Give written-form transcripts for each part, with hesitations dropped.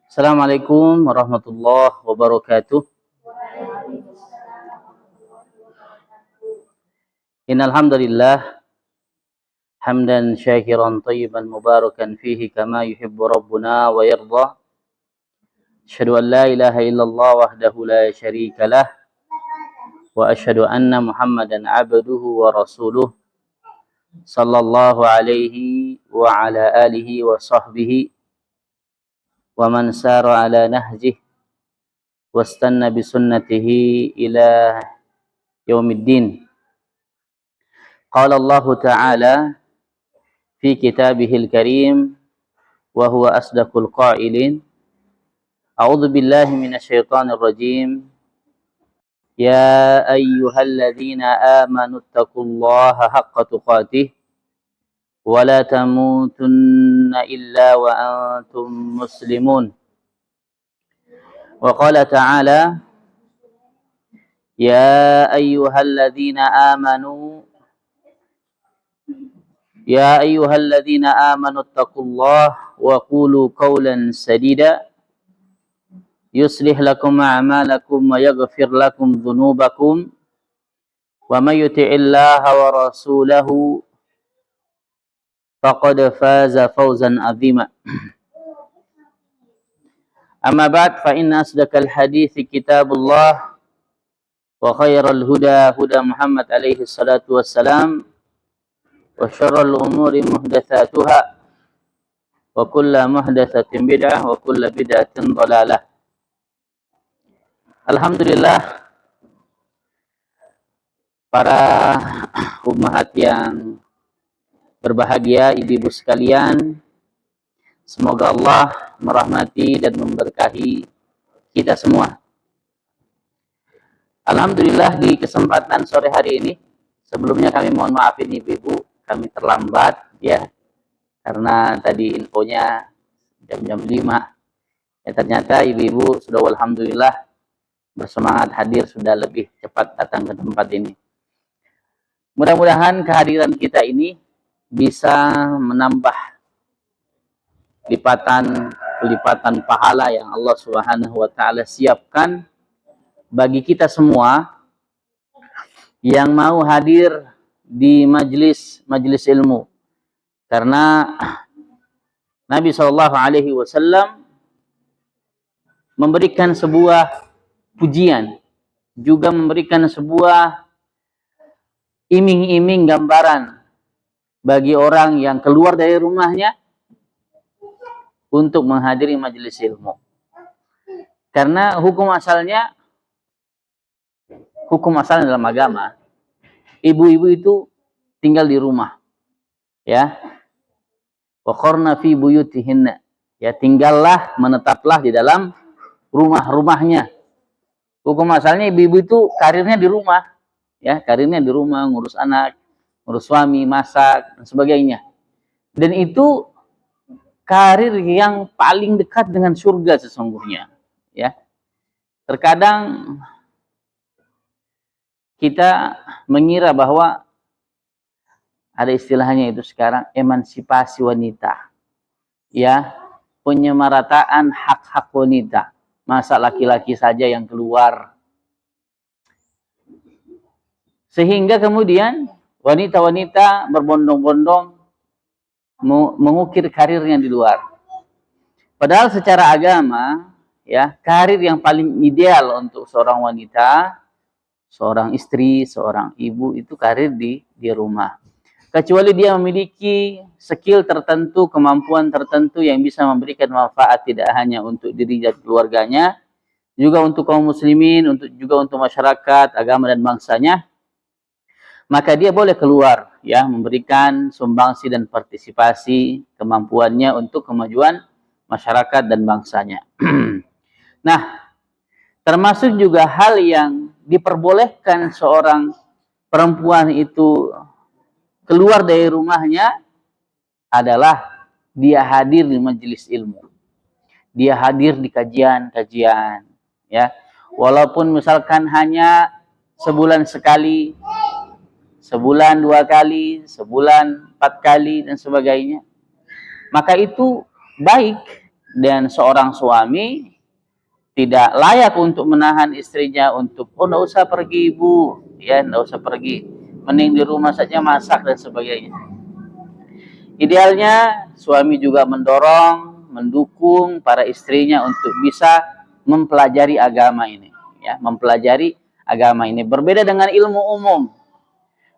Assalamualaikum warahmatullahi wabarakatuh. Innal hamdalillah hamdan syakiran thayyiban mubarakan fihi kama yuhibbu rabbuna wa yarda. Asyhadu an la ilaha illallah wahdahu la syarika lah wa asyhadu anna Muhammadan abduhu wa rasuluh sallallahu alaihi wa ala alihi wa sahbihi wa man sara ala nahjih wastanna bi sunnatihi ila yaumiddin. Qala Allah Ta'ala fi kitabihil karim wa huwa asdaqul qailin. A'udzu billahi minasyaitonir rajim. Ya ayyuhalladzina amanu taqullaha haqqa tuqatih wa la tamutunna illa wa antum muslimun. Wa qala ta'ala ya ayyuhalladzina amanu taqullaha wa qulu qawlan sadida yuslih lakum a'malakum wa yaghfir lakum dhunubakum wa may yuti'illaha wa rasulahu faqad faza fawzan 'azima. Amma ba'd, fa inna asdaqal hadithi kitabullah wa khairal huda huda Muhammad alaihi salatu wassalam wa syarrul umuri muhdatsatuha wa kullu muhdatsatin bid'ah wa kullu bid'atin dhalalah. Alhamdulillah, para ummahat yang berbahagia, ibu-ibu sekalian, semoga Allah merahmati dan memberkahi kita semua. Alhamdulillah, di kesempatan sore hari ini, sebelumnya kami mohon maafin ibu-ibu, kami terlambat ya, karena tadi infonya jam 5. Ya, ternyata ibu-ibu sudah alhamdulillah bersemangat hadir, sudah lebih cepat datang ke tempat ini. Mudah-mudahan kehadiran kita ini bisa menambah lipatan pahala yang Allah Subhanahu wa taala siapkan bagi kita semua yang mau hadir di majelis ilmu. Karena Nabi Shallallahu Alaihi Wasallam memberikan sebuah pujian, juga memberikan sebuah iming-iming gambaran bagi orang yang keluar dari rumahnya untuk menghadiri majelis ilmu. Karena hukum asalnya dalam agama, ibu-ibu itu tinggal di rumah, ya. Wa qarna fi buyutihinna, ya, tinggallah, menetaplah di dalam rumah-rumahnya. Hukum asalnya ibu-ibu itu karirnya di rumah, ya, karirnya di rumah, ngurus anak, ngurus suami, masak dan sebagainya. Dan itu karir yang paling dekat dengan surga sesungguhnya, ya. Terkadang kita mengira bahwa ada istilahnya itu sekarang emansipasi wanita, ya, penyemarataan hak-hak wanita. Masa laki-laki saja yang keluar, sehingga kemudian wanita-wanita berbondong-bondong mengukir karirnya di luar. Padahal secara agama, ya, karir yang paling ideal untuk seorang wanita, seorang istri, seorang ibu, itu karir di rumah. Kecuali dia memiliki skill tertentu, kemampuan tertentu yang bisa memberikan manfaat tidak hanya untuk diri dan keluarganya, juga untuk kaum muslimin, juga untuk masyarakat, agama dan bangsanya, maka dia boleh keluar, ya, memberikan sumbangsi dan partisipasi kemampuannya untuk kemajuan masyarakat dan bangsanya. Nah, termasuk juga hal yang diperbolehkan seorang perempuan itu keluar dari rumahnya adalah dia hadir di majelis ilmu. Dia hadir di kajian-kajian, ya. Walaupun misalkan hanya sebulan sekali, sebulan 2 kali, sebulan 4 kali dan sebagainya. Maka itu baik, Dan seorang suami tidak layak untuk menahan istrinya untuk, oh enggak usah pergi ibu, ya enggak usah pergi, mending di rumah saja masak dan sebagainya. Idealnya suami juga mendorong, mendukung para istrinya untuk bisa mempelajari agama ini, ya, mempelajari agama ini. Berbeda dengan ilmu umum.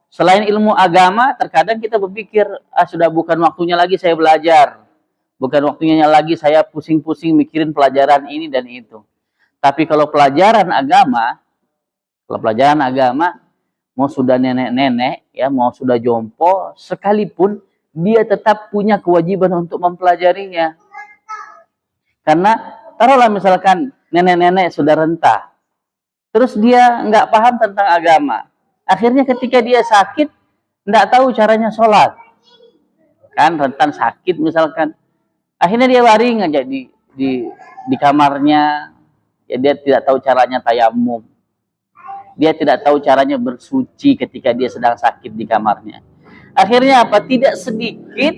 Selain ilmu agama, terkadang kita berpikir, sudah bukan waktunya lagi saya belajar. Bukan waktunya lagi saya pusing-pusing mikirin pelajaran ini dan itu. Tapi kalau pelajaran agama, mau sudah nenek-nenek, ya, mau sudah jompo, sekalipun dia tetap punya kewajiban untuk mempelajarinya. Karena taruhlah misalkan nenek-nenek sudah renta, terus dia nggak paham tentang agama. Akhirnya ketika dia sakit, nggak tahu caranya sholat. Kan rentan sakit misalkan. Akhirnya dia baring aja di kamarnya. Ya, dia tidak tahu caranya tayamum. Dia tidak tahu caranya bersuci ketika dia sedang sakit di kamarnya. Akhirnya apa? Tidak sedikit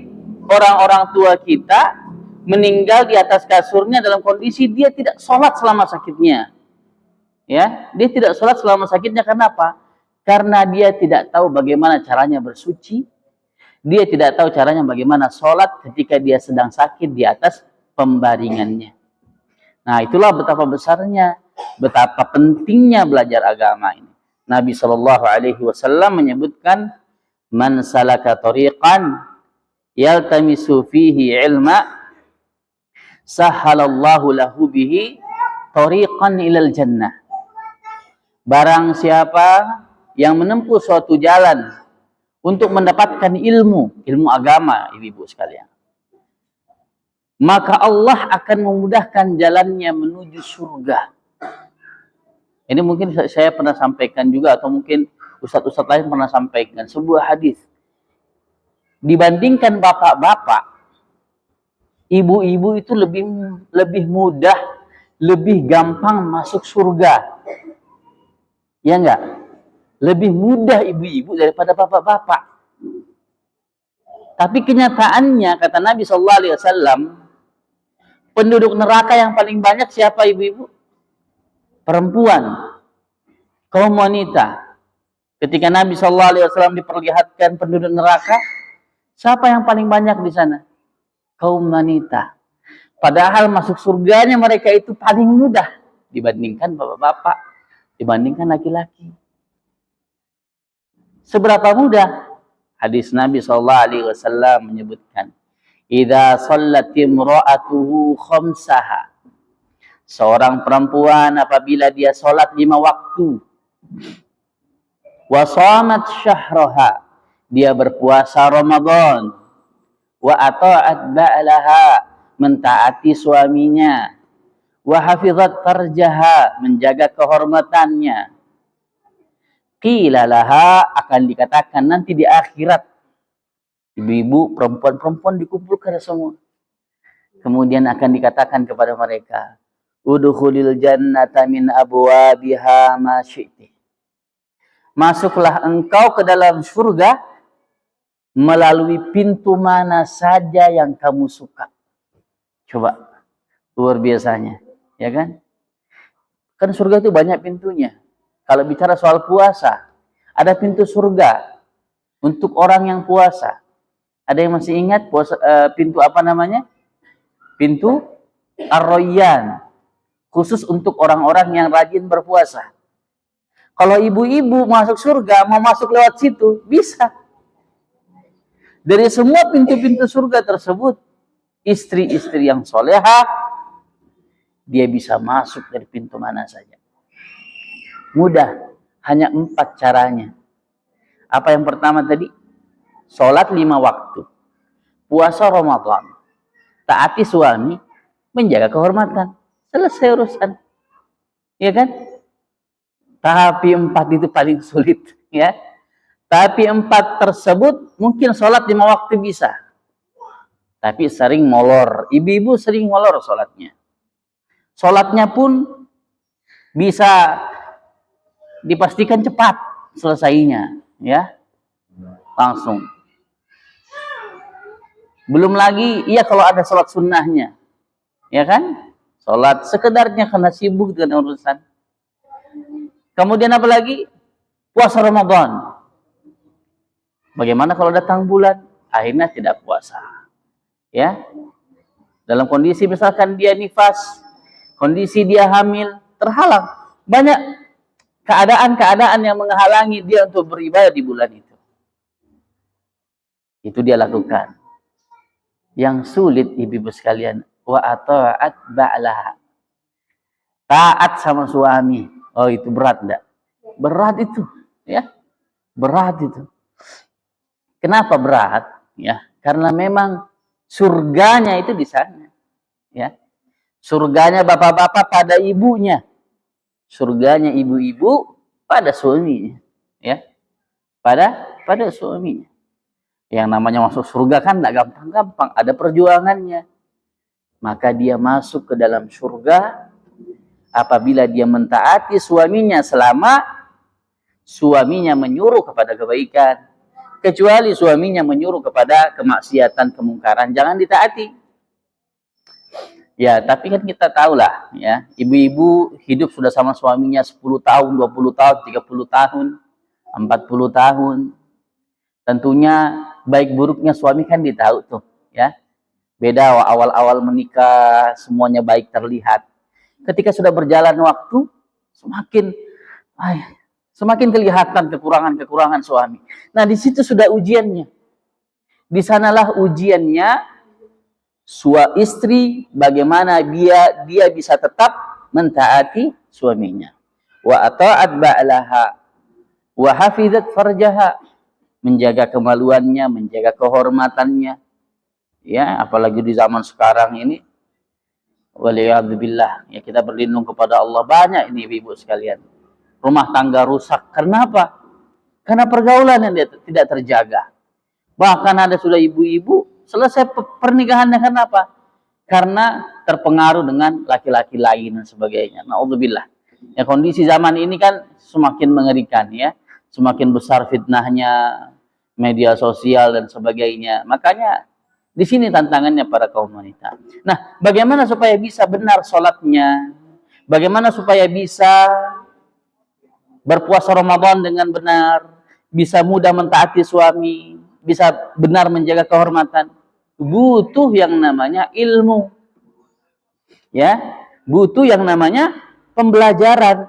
orang-orang tua kita meninggal di atas kasurnya dalam kondisi dia tidak sholat selama sakitnya. Ya, dia tidak sholat selama sakitnya. Kenapa? Karena dia tidak tahu bagaimana caranya bersuci. Dia tidak tahu caranya bagaimana sholat ketika dia sedang sakit di atas pembaringannya. Nah, itulah betapa besarnya, betapa pentingnya belajar agama ini. Nabi Shallallahu Alaihi Wasallam menyebutkan, man salaka tariqan yaltamisu fihi ilma, sahalallahu lahu bihi tariqan ilal jannah. Barang siapa yang menempuh suatu jalan untuk mendapatkan ilmu agama, ibu-ibu sekalian, maka Allah akan memudahkan jalannya menuju surga. Ini mungkin saya pernah sampaikan juga, atau mungkin ustadz-ustadz lain pernah sampaikan sebuah hadis. Dibandingkan bapak-bapak, ibu-ibu itu lebih mudah, lebih gampang masuk surga. Ya enggak? Lebih mudah ibu-ibu daripada bapak-bapak. Tapi kenyataannya, kata Nabi SAW, penduduk neraka yang paling banyak siapa, ibu-ibu? Perempuan, kaum wanita. Ketika Nabi SAW diperlihatkan penduduk neraka, siapa yang paling banyak di sana? Kaum wanita. Padahal masuk surganya mereka itu paling mudah dibandingkan bapak-bapak, dibandingkan laki-laki. Seberapa mudah? Hadis Nabi SAW menyebutkan, idza shallat imra'atuhu khamsaha. Seorang perempuan apabila dia sholat 5 waktu, wa shamat syahraha, dia berpuasa Ramadan, wa ata'at ba'laha, mentaati suaminya, wa hafizat farjaha, menjaga kehormatannya, qila laha, akan dikatakan nanti di akhirat, ibu-ibu, perempuan-perempuan dikumpulkan semua, kemudian akan dikatakan kepada mereka, udkhulil jannata min abwabiha ma syi'ti. Masuklah engkau ke dalam surga melalui pintu mana saja yang kamu suka. Coba, luar biasanya, ya kan? Kan surga itu banyak pintunya. Kalau bicara soal puasa, ada pintu surga untuk orang yang puasa. Ada yang masih ingat puasa, pintu apa namanya? Pintu Ar-Rayyan, khusus untuk orang-orang yang rajin berpuasa. Kalau ibu-ibu masuk surga, mau masuk lewat situ, bisa. Dari semua pintu-pintu surga tersebut, istri-istri yang solehah, dia bisa masuk dari pintu mana saja. Mudah, hanya 4 caranya. Apa yang pertama tadi? Sholat 5 waktu, puasa Ramadan, taati suami, menjaga kehormatan. Selesai urusan. Ya kan? Tapi 4 itu paling sulit, ya. Tapi 4 tersebut mungkin sholat 5 waktu bisa. Tapi sering molor. Ibu-ibu sering molor sholatnya. Sholatnya pun bisa dipastikan cepat selesainya, ya. Langsung. Belum lagi, iya kalau ada sholat sunnahnya. ya kan? Sholat sekedarnya karena sibuk dengan urusan. Kemudian apa lagi? Puasa Ramadan. Bagaimana kalau datang bulan? Akhirnya tidak puasa. Ya, dalam kondisi misalkan dia nifas, kondisi dia hamil, terhalang. Banyak keadaan-keadaan yang menghalangi dia untuk beribadah di bulan itu. Itu dia lakukan. Yang sulit ibu-ibu sekalian, wa ata'at ba'laha. Taat sama suami. Oh, itu berat enggak? Berat itu, ya. Berat itu. Kenapa berat? Ya, karena memang surganya itu di sana. Ya. Surganya bapak-bapak pada ibunya. Surganya ibu-ibu pada suaminya. Ya. Pada suaminya. Yang namanya masuk surga kan enggak gampang-gampang, ada perjuangannya. Maka dia masuk ke dalam surga apabila dia mentaati suaminya selama suaminya menyuruh kepada kebaikan. Kecuali suaminya menyuruh kepada kemaksiatan, kemungkaran, jangan ditaati. Ya, tapi kan kita tahulah, ya, ibu-ibu hidup sudah sama suaminya 10 tahun, 20 tahun, 30 tahun, 40 tahun. Tentunya baik buruknya suami kan ditahu tuh, ya. Beda awal-awal menikah, semuanya baik terlihat. Ketika sudah berjalan waktu, semakin kelihatan kekurangan-kekurangan suami. Nah, di situ sudah ujiannya. Di sanalah ujiannya istri, bagaimana dia bisa tetap mentaati suaminya. Wa ata'at ba'laha wa hafizat farjaha, menjaga kemaluannya, menjaga kehormatannya. Ya, apalagi di zaman sekarang ini, waliyadzubillah, ya, kita berlindung kepada Allah. Banyak ini ibu-ibu sekalian, rumah tangga rusak. Kenapa? Karena pergaulan yang tidak terjaga. Bahkan ada sudah ibu-ibu selesai pernikahannya, kenapa? Karena terpengaruh dengan laki-laki lain dan sebagainya. Na'udzubillah. Ya, kondisi zaman ini kan semakin mengerikan, ya. Semakin besar fitnahnya, media sosial dan sebagainya. Makanya di sini tantangannya para kaum wanita. Nah, bagaimana supaya bisa benar sholatnya? Bagaimana supaya bisa berpuasa Ramadan dengan benar? Bisa mudah mentaati suami? Bisa benar menjaga kehormatan? Butuh yang namanya ilmu. Ya, butuh yang namanya pembelajaran.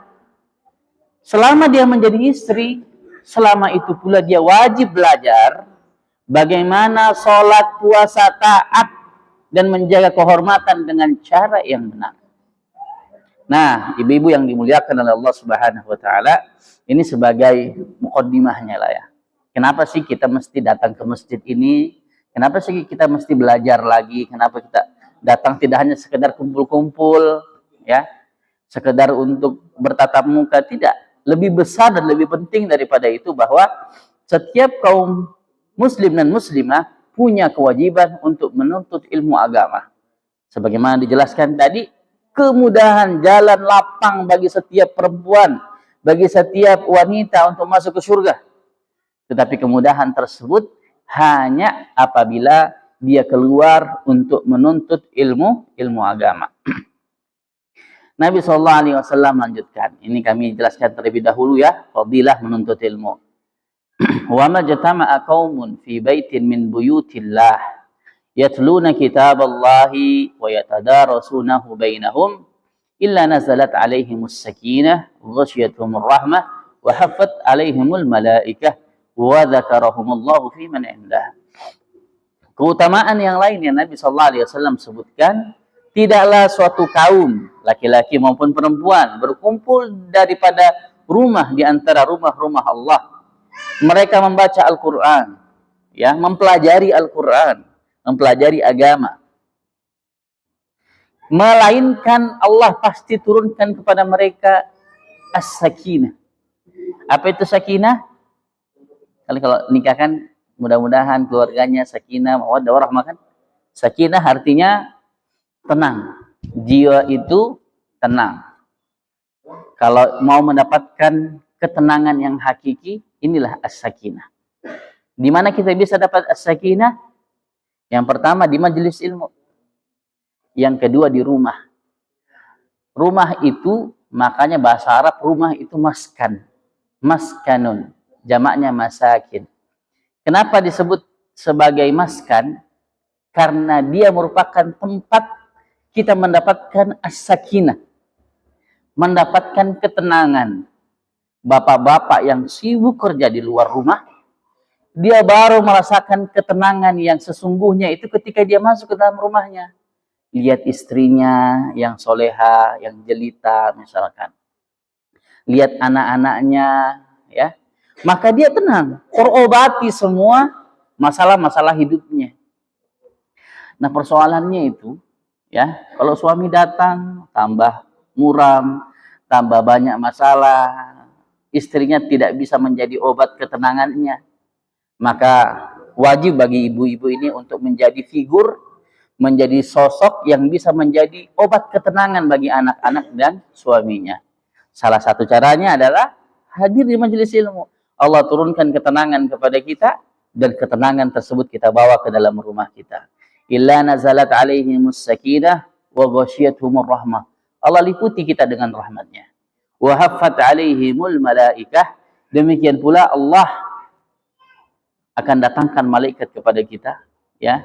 Selama dia menjadi istri, selama itu pula dia wajib belajar bagaimana sholat, puasa, taat, dan menjaga kehormatan dengan cara yang benar. Nah, ibu-ibu yang dimuliakan oleh Allah Subhanahu wa Ta'ala, ini sebagai mukaddimahnya lah, ya. Kenapa sih kita mesti datang ke masjid ini? Kenapa sih kita mesti belajar lagi? Kenapa kita datang tidak hanya sekedar kumpul-kumpul, ya, sekedar untuk bertatap muka? Tidak. Lebih besar dan lebih penting daripada itu bahwa setiap kaum muslim dan muslimah punya kewajiban untuk menuntut ilmu agama. Sebagaimana dijelaskan tadi, kemudahan jalan lapang bagi setiap perempuan, bagi setiap wanita untuk masuk ke surga. Tetapi kemudahan tersebut hanya apabila dia keluar untuk menuntut ilmu agama. Nabi SAW lanjutkan. Ini kami jelaskan terlebih dahulu, ya, fadilah menuntut ilmu. Wa ma jatama'a qaumun fi baitin min buyutillah yatluna kitaballahi wa yatadarasunahu bainahum illa nazalat alaihimus sakinah wa ghasyiyatuhumur rahmah wa haffat alaihimul malaikah wa dzakarahumullahu fi man indah. Keutamaan yang lain yang Nabi SAW sebutkan, tidaklah suatu kaum, laki-laki maupun perempuan, berkumpul daripada rumah di antara rumah-rumah Allah. Mereka membaca Al-Quran, ya, mempelajari Al-Quran, mempelajari agama. Melainkan Allah pasti turunkan kepada mereka as-sakinah. Apa itu sakinah? Kalau nikah kan mudah-mudahan keluarganya sakinah, mawaddah warahmah kan. Sakinah artinya tenang. Jiwa itu tenang. Kalau mau mendapatkan ketenangan yang hakiki, inilah as-sakinah. Di mana kita bisa dapat as-sakinah? Yang pertama di majelis ilmu. Yang kedua di rumah. Rumah itu, makanya bahasa Arab rumah itu maskan. Maskanun. Jamaknya masakin. Kenapa disebut sebagai maskan? Karena dia merupakan tempat kita mendapatkan as-sakinah. Mendapatkan ketenangan. Bapak-bapak yang sibuk kerja di luar rumah, dia baru merasakan ketenangan yang sesungguhnya itu ketika dia masuk ke dalam rumahnya. Lihat istrinya yang soleha, yang jelita misalkan. Lihat anak-anaknya, ya. Maka dia tenang, terobati semua masalah-masalah hidupnya. Nah, persoalannya itu, ya, kalau suami datang tambah muram, tambah banyak masalah, istrinya tidak bisa menjadi obat ketenangannya. Maka wajib bagi ibu-ibu ini untuk menjadi figur, menjadi sosok yang bisa menjadi obat ketenangan bagi anak-anak dan suaminya. Salah satu caranya adalah hadir di majelis ilmu. Allah turunkan ketenangan kepada kita dan ketenangan tersebut kita bawa ke dalam rumah kita. Illa nazalat alaihimus sakinah wa ghasyiyatuhumur rahmah. Allah liputi kita dengan rahmatnya. Wa haffat alaihimul malaikah. Demikian pula Allah akan datangkan malaikat kepada kita, ya.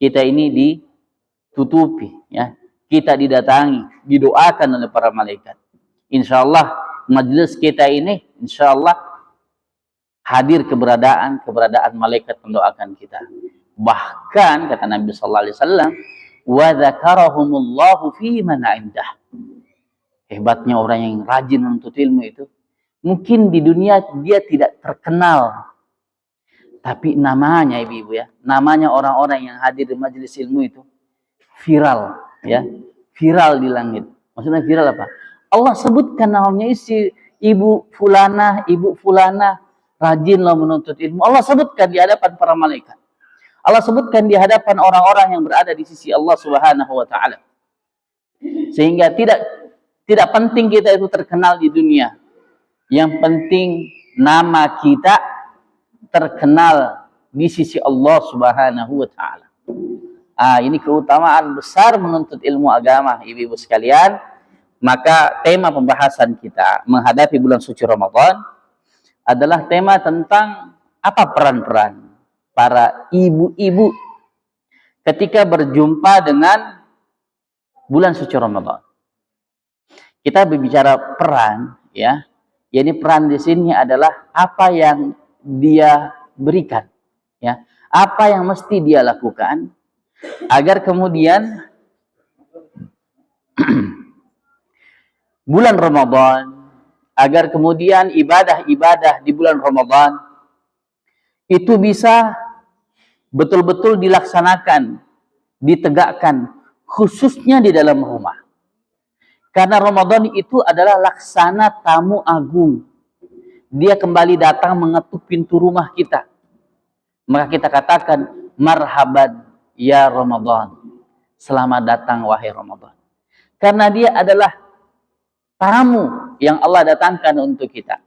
Kita ini ditutupi, ya. Kita didatangi, didoakan oleh para malaikat. Insyaallah majelis kita ini insyaallah hadir keberadaan malaikat mendoakan kita. Bahkan kata Nabi sallallahu alaihi wasallam, wa dzakarahumullahu fi man 'indah. Hebatnya orang yang rajin menuntut ilmu itu. Mungkin di dunia dia tidak terkenal, tapi namanya ibu-ibu ya, namanya orang-orang yang hadir di majelis ilmu itu viral, ya, viral di langit. Maksudnya viral apa? Allah sebutkan namanya isi ibu fulana, rajin loh menuntut ilmu. Allah sebutkan di hadapan para malaikat. Allah sebutkan di hadapan orang-orang yang berada di sisi Allah Subhanahu wa taala. Sehingga tidak penting kita itu terkenal di dunia. Yang penting nama kita terkenal di sisi Allah Subhanahu wa taala. Ini keutamaan besar menuntut ilmu agama, ibu-ibu sekalian. Maka tema pembahasan kita menghadapi bulan suci Ramadan adalah tema tentang apa peran-peran para ibu-ibu ketika berjumpa dengan bulan suci Ramadan. Kita berbicara peran, ya. Jadi peran di sini adalah apa yang dia berikan, ya. Apa yang mesti dia lakukan agar kemudian bulan Ramadan, agar kemudian ibadah-ibadah di bulan Ramadan itu bisa betul-betul dilaksanakan, ditegakkan, khususnya di dalam rumah. Karena Ramadan itu adalah laksana tamu agung. Dia kembali datang mengetuk pintu rumah kita. Maka kita katakan, marhaban ya Ramadan. Selamat datang wahai Ramadan. Karena dia adalah tamu yang Allah datangkan untuk kita.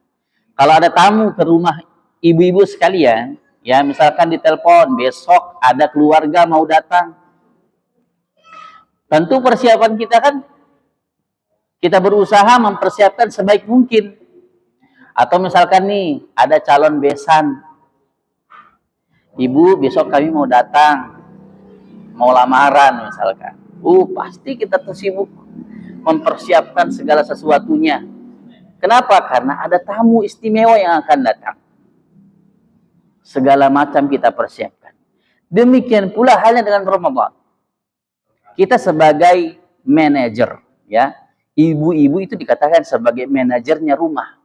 Kalau ada tamu ke rumah ibu-ibu sekalian, ya misalkan ditelepon, besok ada keluarga mau datang. Tentu persiapan kita kan, kita berusaha mempersiapkan sebaik mungkin. Atau misalkan nih, ada calon besan. Ibu, besok kami mau datang, mau lamaran misalkan. Pasti kita tersibuk mempersiapkan segala sesuatunya. Kenapa? Karena ada tamu istimewa yang akan datang. Segala macam kita persiapkan. Demikian pula halnya dengan Ramadan. Kita sebagai manajer, ya, ibu-ibu itu dikatakan sebagai manajernya rumah.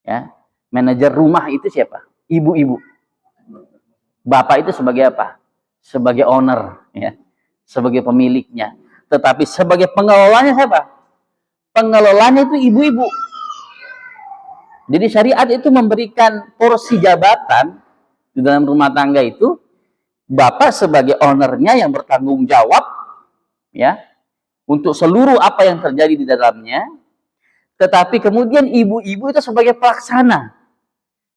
Ya, manajer rumah itu siapa? Ibu-ibu. Bapak itu sebagai apa? Sebagai owner, ya, sebagai pemiliknya. Tetapi sebagai pengelolanya siapa? Pengelolanya itu ibu-ibu. Jadi syariat itu memberikan porsi jabatan di dalam rumah tangga itu, bapak sebagai ownernya yang bertanggung jawab, ya, untuk seluruh apa yang terjadi di dalamnya. Tetapi kemudian ibu-ibu itu sebagai pelaksana,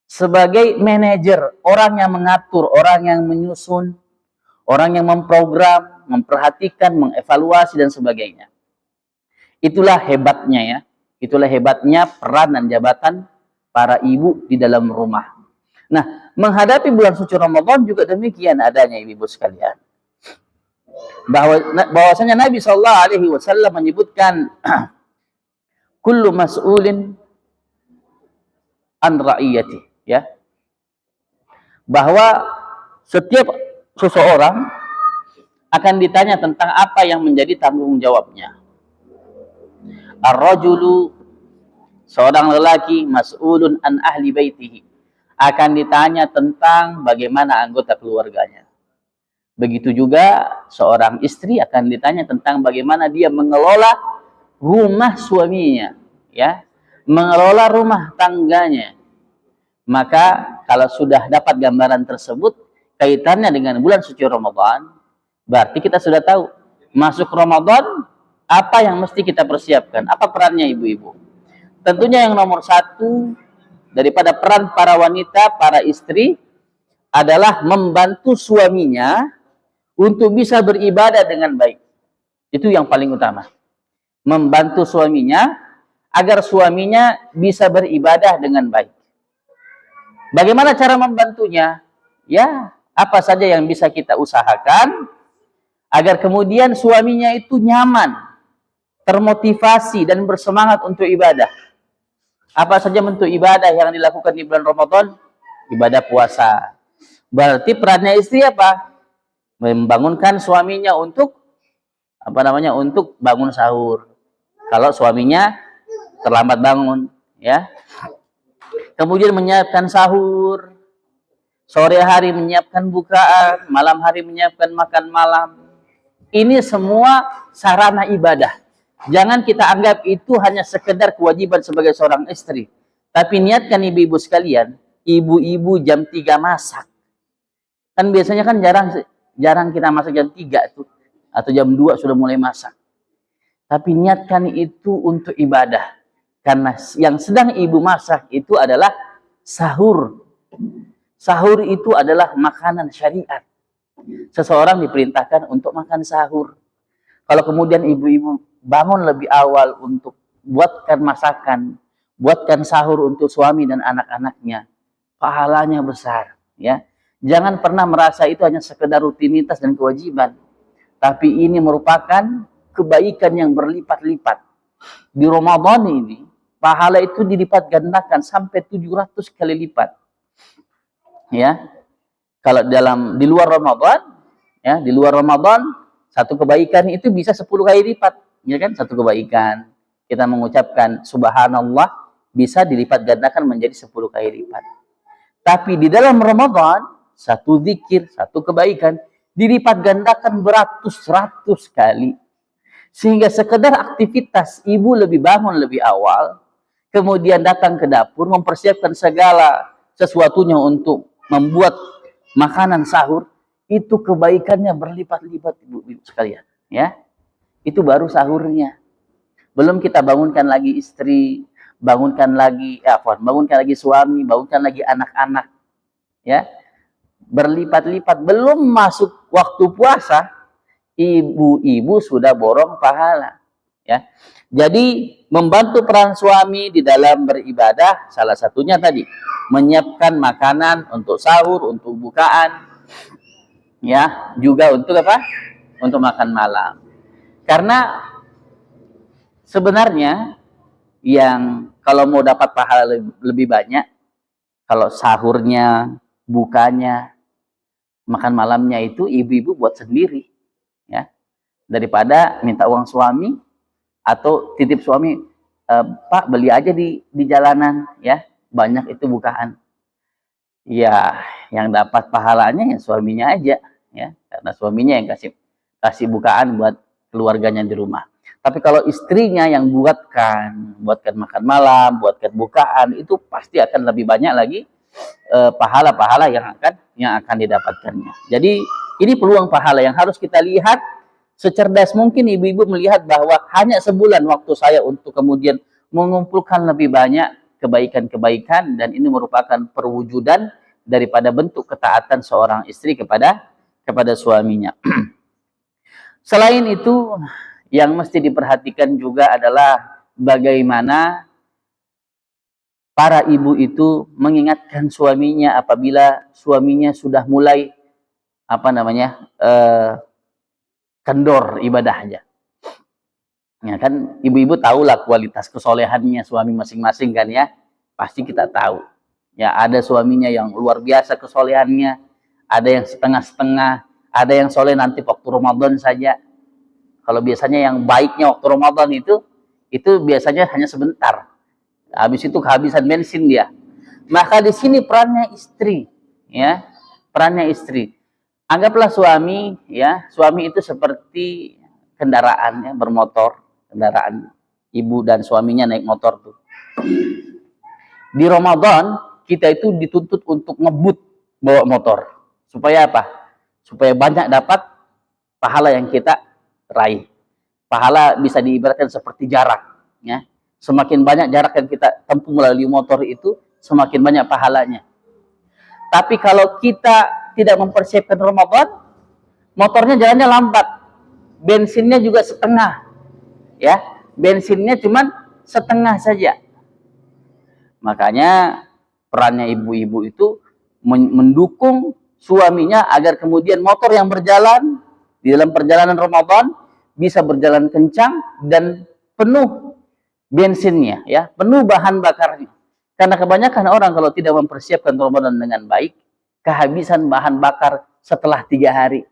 sebagai manajer, orang yang mengatur, orang yang menyusun, orang yang memprogram, memperhatikan, mengevaluasi dan sebagainya. Itulah hebatnya ya. Itulah hebatnya peran dan jabatan para ibu di dalam rumah. Nah, menghadapi bulan suci Ramadan juga demikian adanya ibu-ibu sekalian. Bahwasanya Nabi Shallallahu Alaihi Wasallam menyebutkan kullu mas'ulin an ra'iyati, ya, bahwa setiap seseorang akan ditanya tentang apa yang menjadi tanggung jawabnya. Ar-rajulu, seorang lelaki, mas'ulun an ahli baitihi, akan ditanya tentang bagaimana anggota keluarganya. Begitu juga seorang istri akan ditanya tentang bagaimana dia mengelola rumah suaminya, ya, mengelola rumah tangganya. Maka kalau sudah dapat gambaran tersebut kaitannya dengan bulan suci Ramadan, berarti kita sudah tahu masuk Ramadan apa yang mesti kita persiapkan, apa perannya ibu-ibu. Tentunya yang nomor satu daripada peran para wanita, para istri adalah membantu suaminya untuk bisa beribadah dengan baik. Itu yang paling utama. Membantu suaminya agar suaminya bisa beribadah dengan baik. Bagaimana cara membantunya? Ya, apa saja yang bisa kita usahakan agar kemudian suaminya itu nyaman, termotivasi dan bersemangat untuk ibadah. Apa saja bentuk ibadah yang dilakukan di bulan Ramadan? Ibadah puasa. Berarti perannya istri apa? Membangunkan suaminya untuk untuk bangun sahur. Kalau suaminya terlambat bangun, ya. Kemudian menyiapkan sahur, sore hari menyiapkan bukaan, malam hari menyiapkan makan malam. Ini semua sarana ibadah. Jangan kita anggap itu hanya sekedar kewajiban sebagai seorang istri. Tapi niatkan ibu-ibu sekalian, ibu-ibu jam 3 masak. Kan biasanya kan jarang kita masak jam 3 tuh, atau jam 2 sudah mulai masak. Tapi niatkan itu untuk ibadah. Karena yang sedang ibu masak itu adalah sahur. Sahur itu adalah makanan syariat. Seseorang diperintahkan untuk makan sahur. Kalau kemudian ibu-ibu bangun lebih awal untuk buatkan masakan, buatkan sahur untuk suami dan anak-anaknya, pahalanya besar, ya. Jangan pernah merasa itu hanya sekedar rutinitas dan kewajiban. Tapi ini merupakan kebaikan yang berlipat-lipat. Di Ramadan ini, pahala itu dilipat gandakan sampai 700 kali lipat. Ya. Kalau di luar Ramadan, ya, di luar Ramadan satu kebaikan itu bisa 10 kali lipat, ya kan? Satu kebaikan kita mengucapkan subhanallah bisa dilipat gandakan menjadi 10 kali lipat. Tapi di dalam Ramadan, satu zikir, satu kebaikan dilipat gandakan beratus-ratus kali. Sehingga sekedar aktivitas ibu lebih bangun lebih awal, kemudian datang ke dapur, mempersiapkan segala sesuatunya untuk membuat makanan sahur, itu kebaikannya berlipat-lipat ibu-ibu sekalian, ya. Itu baru sahurnya. Belum kita bangunkan lagi istri, bangunkan lagi suami, bangunkan lagi anak-anak, ya. Berlipat-lipat. Belum masuk waktu puasa, ibu-ibu sudah borong pahala, ya. Jadi membantu peran suami di dalam beribadah salah satunya tadi menyiapkan makanan untuk sahur, untuk bukaan, ya, juga untuk apa? Untuk makan malam. Karena sebenarnya yang kalau mau dapat pahala lebih banyak, kalau sahurnya, bukanya, makan malamnya itu ibu-ibu buat sendiri, ya, daripada minta uang suami atau titip suami, Pak beli aja di jalanan, ya, banyak itu bukaan. Ya, yang dapat pahalanya ya suaminya aja, ya, karena suaminya yang kasih bukaan buat keluarganya di rumah. Tapi kalau istrinya yang buatkan makan malam, buatkan bukaan, itu pasti akan lebih banyak lagi pahala-pahala yang akan didapatkannya. Jadi ini peluang pahala yang harus kita lihat secerdas mungkin. Ibu-ibu melihat bahwa hanya sebulan waktu saya untuk kemudian mengumpulkan lebih banyak kebaikan-kebaikan, dan ini merupakan perwujudan daripada bentuk ketaatan seorang istri kepada kepada suaminya. Selain itu, yang mesti diperhatikan juga adalah bagaimana para ibu itu mengingatkan suaminya apabila suaminya sudah mulai kendor ibadahnya. Ya kan, ibu-ibu tahulah kualitas kesolehannya suami masing-masing kan ya. Pasti kita tahu. Ya, ada suaminya yang luar biasa kesolehannya, ada yang setengah-setengah, ada yang soleh nanti waktu Ramadan saja. Kalau biasanya yang baiknya waktu Ramadan itu biasanya hanya sebentar. Habis itu kehabisan bensin dia. Maka di sini perannya istri, ya. Perannya istri. Anggaplah suami, ya. Suami itu seperti kendaraan ya, bermotor, kendaraan ibu dan suaminya naik motor tuh. Di Ramadan kita itu dituntut untuk ngebut bawa motor. Supaya apa? Supaya banyak dapat pahala yang kita raih. Pahala bisa diibaratkan seperti jarak, ya. Semakin banyak jarak yang kita tempuh melalui motor itu, semakin banyak pahalanya. Tapi kalau kita tidak mempersiapkan Ramadan, motornya jalannya lambat, bensinnya juga setengah, ya. Bensinnya cuma setengah saja. Makanya perannya ibu-ibu itu mendukung suaminya agar kemudian motor yang berjalan di dalam perjalanan Ramadan bisa berjalan kencang dan penuh bensinnya, ya, penuh bahan bakarnya. Karena kebanyakan orang kalau tidak mempersiapkan Ramadan dengan baik, kehabisan bahan bakar setelah 3 hari.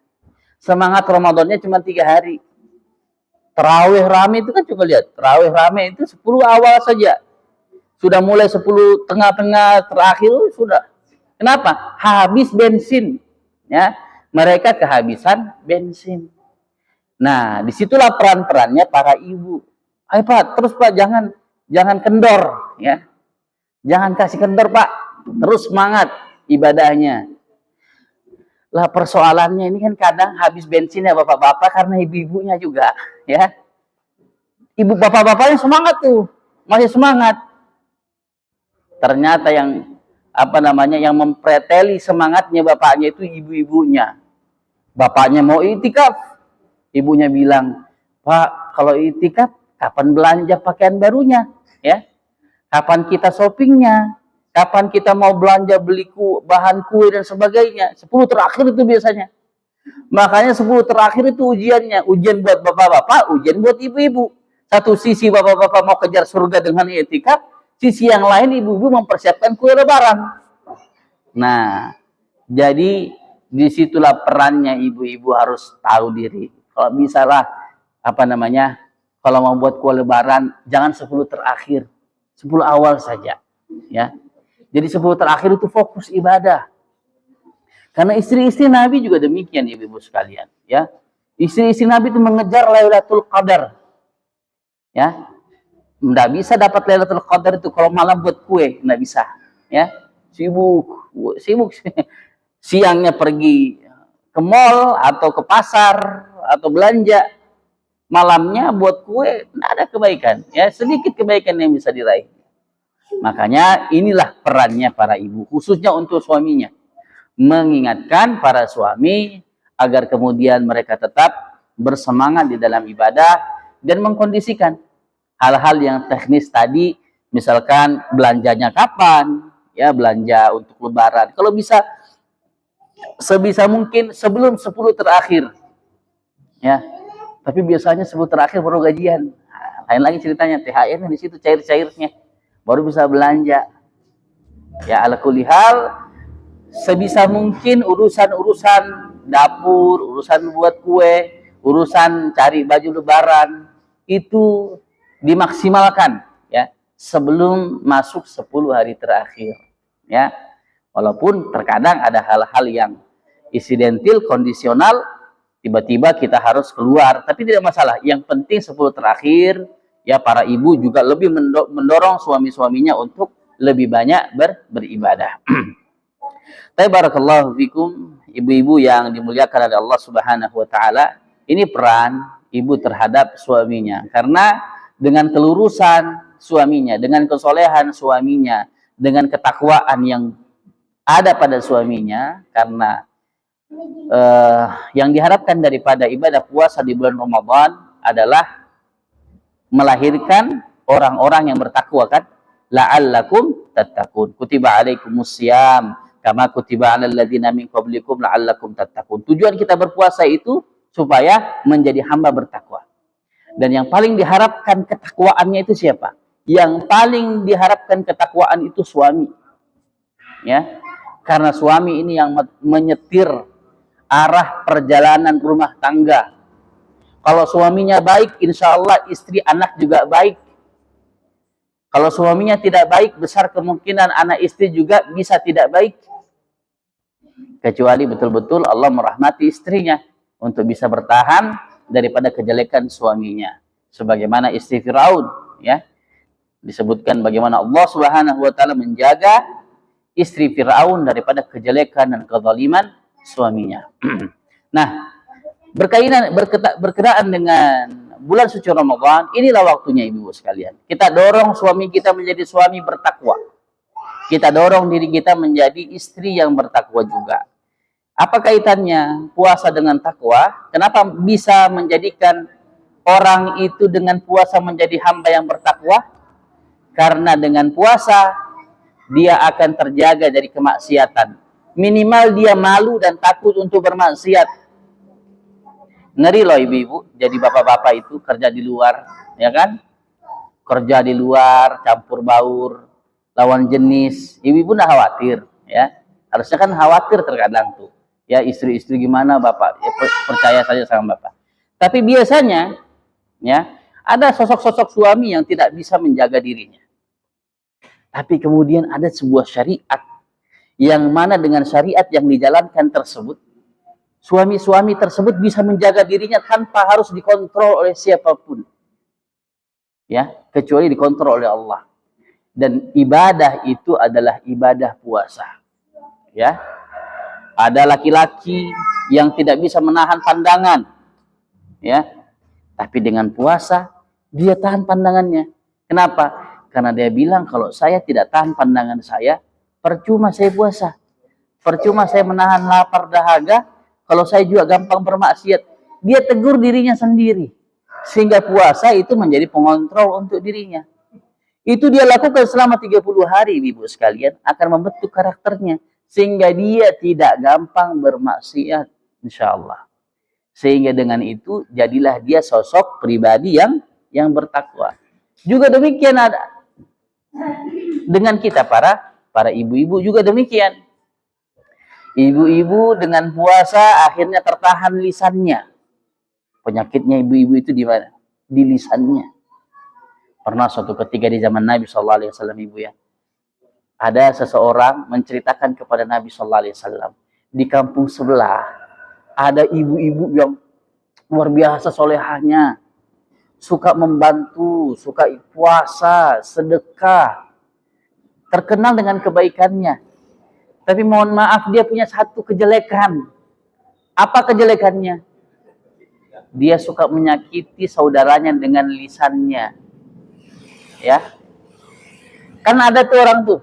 Semangat Ramadannya cuma 3 hari. Tarawih rame itu kan, coba lihat, tarawih rame itu 10 awal saja. Sudah mulai 10 tengah-tengah terakhir sudah. Kenapa? Habis bensin, ya. Mereka kehabisan bensin. Nah, disitulah peran-perannya para ibu. Ayo Pak, terus Pak, jangan kendor, ya. Jangan kasih kendor Pak, terus semangat ibadahnya. Lah persoalannya ini kan kadang habis bensinnya bapak-bapak karena ibu-ibunya juga, ya. Ibu bapak-bapaknya semangat tuh, masih semangat. Ternyata yang yang mempreteli semangatnya bapaknya itu ibu-ibunya. Bapaknya mau itikaf, ibunya bilang, Pak, kalau itikaf kapan belanja pakaian barunya, ya? Kapan kita shoppingnya? Kapan kita mau belanja beli bahan kue dan sebagainya? 10 terakhir itu biasanya. Makanya 10 terakhir itu ujiannya. Ujian buat bapak-bapak, ujian buat ibu-ibu. Satu sisi bapak-bapak mau kejar surga dengan itikaf, sisi yang lain ibu-ibu mempersiapkan kue lebaran. Nah, jadi disitulah perannya ibu-ibu harus tahu diri. Kalau misalnya kalau mau buat kue lebaran, jangan 10 terakhir, 10 awal saja, ya. Jadi 10 terakhir itu fokus ibadah. Karena istri-istri Nabi juga demikian, ibu-ibu sekalian, ya. Istri-istri Nabi itu mengejar Lailatul Qadar, ya. Nggak bisa dapat Lailatul Qadar itu kalau malam buat kue, nggak bisa, ya. Sibuk. Siangnya pergi ke mall atau ke pasar atau belanja, malamnya buat kue, nggak ada kebaikan, ya. Sedikit kebaikan yang bisa diraih. Makanya inilah perannya para ibu, khususnya untuk suaminya, mengingatkan para suami agar kemudian mereka tetap bersemangat di dalam ibadah dan mengkondisikan hal-hal yang teknis tadi, misalkan belanjanya kapan, ya, belanja untuk lebaran. Kalau bisa sebisa mungkin sebelum 10 terakhir, ya. Tapi biasanya 10 terakhir baru gajian. Nah, lain lagi ceritanya, THR di situ cair-cairnya, baru bisa belanja. Ya, ala kulli hal, sebisa mungkin urusan-urusan dapur, urusan buat kue, urusan cari baju lebaran itu dimaksimalkan, ya, sebelum masuk 10 hari terakhir, ya. Walaupun terkadang ada hal-hal yang insidentil, kondisional, tiba-tiba kita harus keluar, tapi tidak masalah. Yang penting 10 terakhir, ya, para ibu juga lebih mendorong suami-suaminya untuk lebih banyak beribadah. Tapi barakallahu fikum, ibu-ibu yang dimuliakan oleh Allah Subhanahu wa taala, ini peran ibu terhadap suaminya. Karena dengan kelurusan suaminya, dengan kesolehan suaminya, dengan ketakwaan yang ada pada suaminya, karena yang diharapkan daripada ibadah puasa di bulan Ramadan adalah melahirkan orang-orang yang bertakwa kan, la'allakum tattaqun, kutiba alaikumusiyam kama kutiba alal ladzina min qablikum la'allakum tattaqun. Tujuan kita berpuasa itu supaya menjadi hamba bertakwa. Dan yang paling diharapkan ketakwaannya itu siapa? Yang paling diharapkan ketakwaan itu suami. Ya. Karena suami ini yang menyetir arah perjalanan rumah tangga. Kalau suaminya baik, insya Allah istri anak juga baik. Kalau suaminya tidak baik, besar kemungkinan anak istri juga bisa tidak baik. Kecuali betul-betul Allah merahmati istrinya untuk bisa bertahan daripada kejelekan suaminya. Sebagaimana istri Firaun, ya. Disebutkan bagaimana Allah Subhanahu wa taala menjaga istri Firaun daripada kejelekan dan kezaliman suaminya. Nah, berkenaan dengan bulan suci Ramadan, inilah waktunya ibu sekalian. Kita dorong suami kita menjadi suami bertakwa. Kita dorong diri kita menjadi istri yang bertakwa juga. Apa kaitannya puasa dengan takwa? Kenapa bisa menjadikan orang itu dengan puasa menjadi hamba yang bertakwa? Karena dengan puasa dia akan terjaga dari kemaksiatan. Minimal dia malu dan takut untuk bermaksiat. Ngeri loh ibu-ibu, jadi bapak-bapak itu kerja di luar, ya kan? Kerja di luar, campur baur, lawan jenis. Ibu-ibu nggak khawatir, ya? Harusnya kan khawatir terkadang tuh. Ya istri-istri gimana bapak? Ya, percaya saja sama bapak. Tapi biasanya, ya ada sosok-sosok suami yang tidak bisa menjaga dirinya. Tapi kemudian ada sebuah syariat yang mana dengan syariat yang dijalankan tersebut, suami-suami tersebut bisa menjaga dirinya tanpa harus dikontrol oleh siapapun. Ya, kecuali dikontrol oleh Allah. Dan ibadah itu adalah ibadah puasa. Ya. Ada laki-laki yang tidak bisa menahan pandangan. Ya. Tapi dengan puasa dia tahan pandangannya. Kenapa? Karena dia bilang kalau saya tidak tahan pandangan saya, percuma saya puasa. Percuma saya menahan lapar dahaga, kalau saya juga gampang bermaksiat. Dia tegur dirinya sendiri. Sehingga puasa itu menjadi pengontrol untuk dirinya. Itu dia lakukan selama 30 hari, ibu sekalian, akan membentuk karakternya. Sehingga dia tidak gampang bermaksiat, insya Allah. Sehingga dengan itu, jadilah dia sosok pribadi yang bertakwa. Juga demikian ada dengan kita para ibu-ibu juga demikian. Ibu-ibu dengan puasa akhirnya tertahan lisannya. Penyakitnya ibu-ibu itu di mana? Di lisannya. Pernah suatu ketika di zaman Nabi SAW, ibu ya, ada seseorang menceritakan kepada Nabi SAW, di kampung sebelah ada ibu-ibu yang luar biasa solehahnya, suka membantu, suka puasa, sedekah, terkenal dengan kebaikannya. Tapi mohon maaf, dia punya satu kejelekan. Apa kejelekannya? Dia suka menyakiti saudaranya dengan lisannya. Ya. Kan ada tuh orang tuh,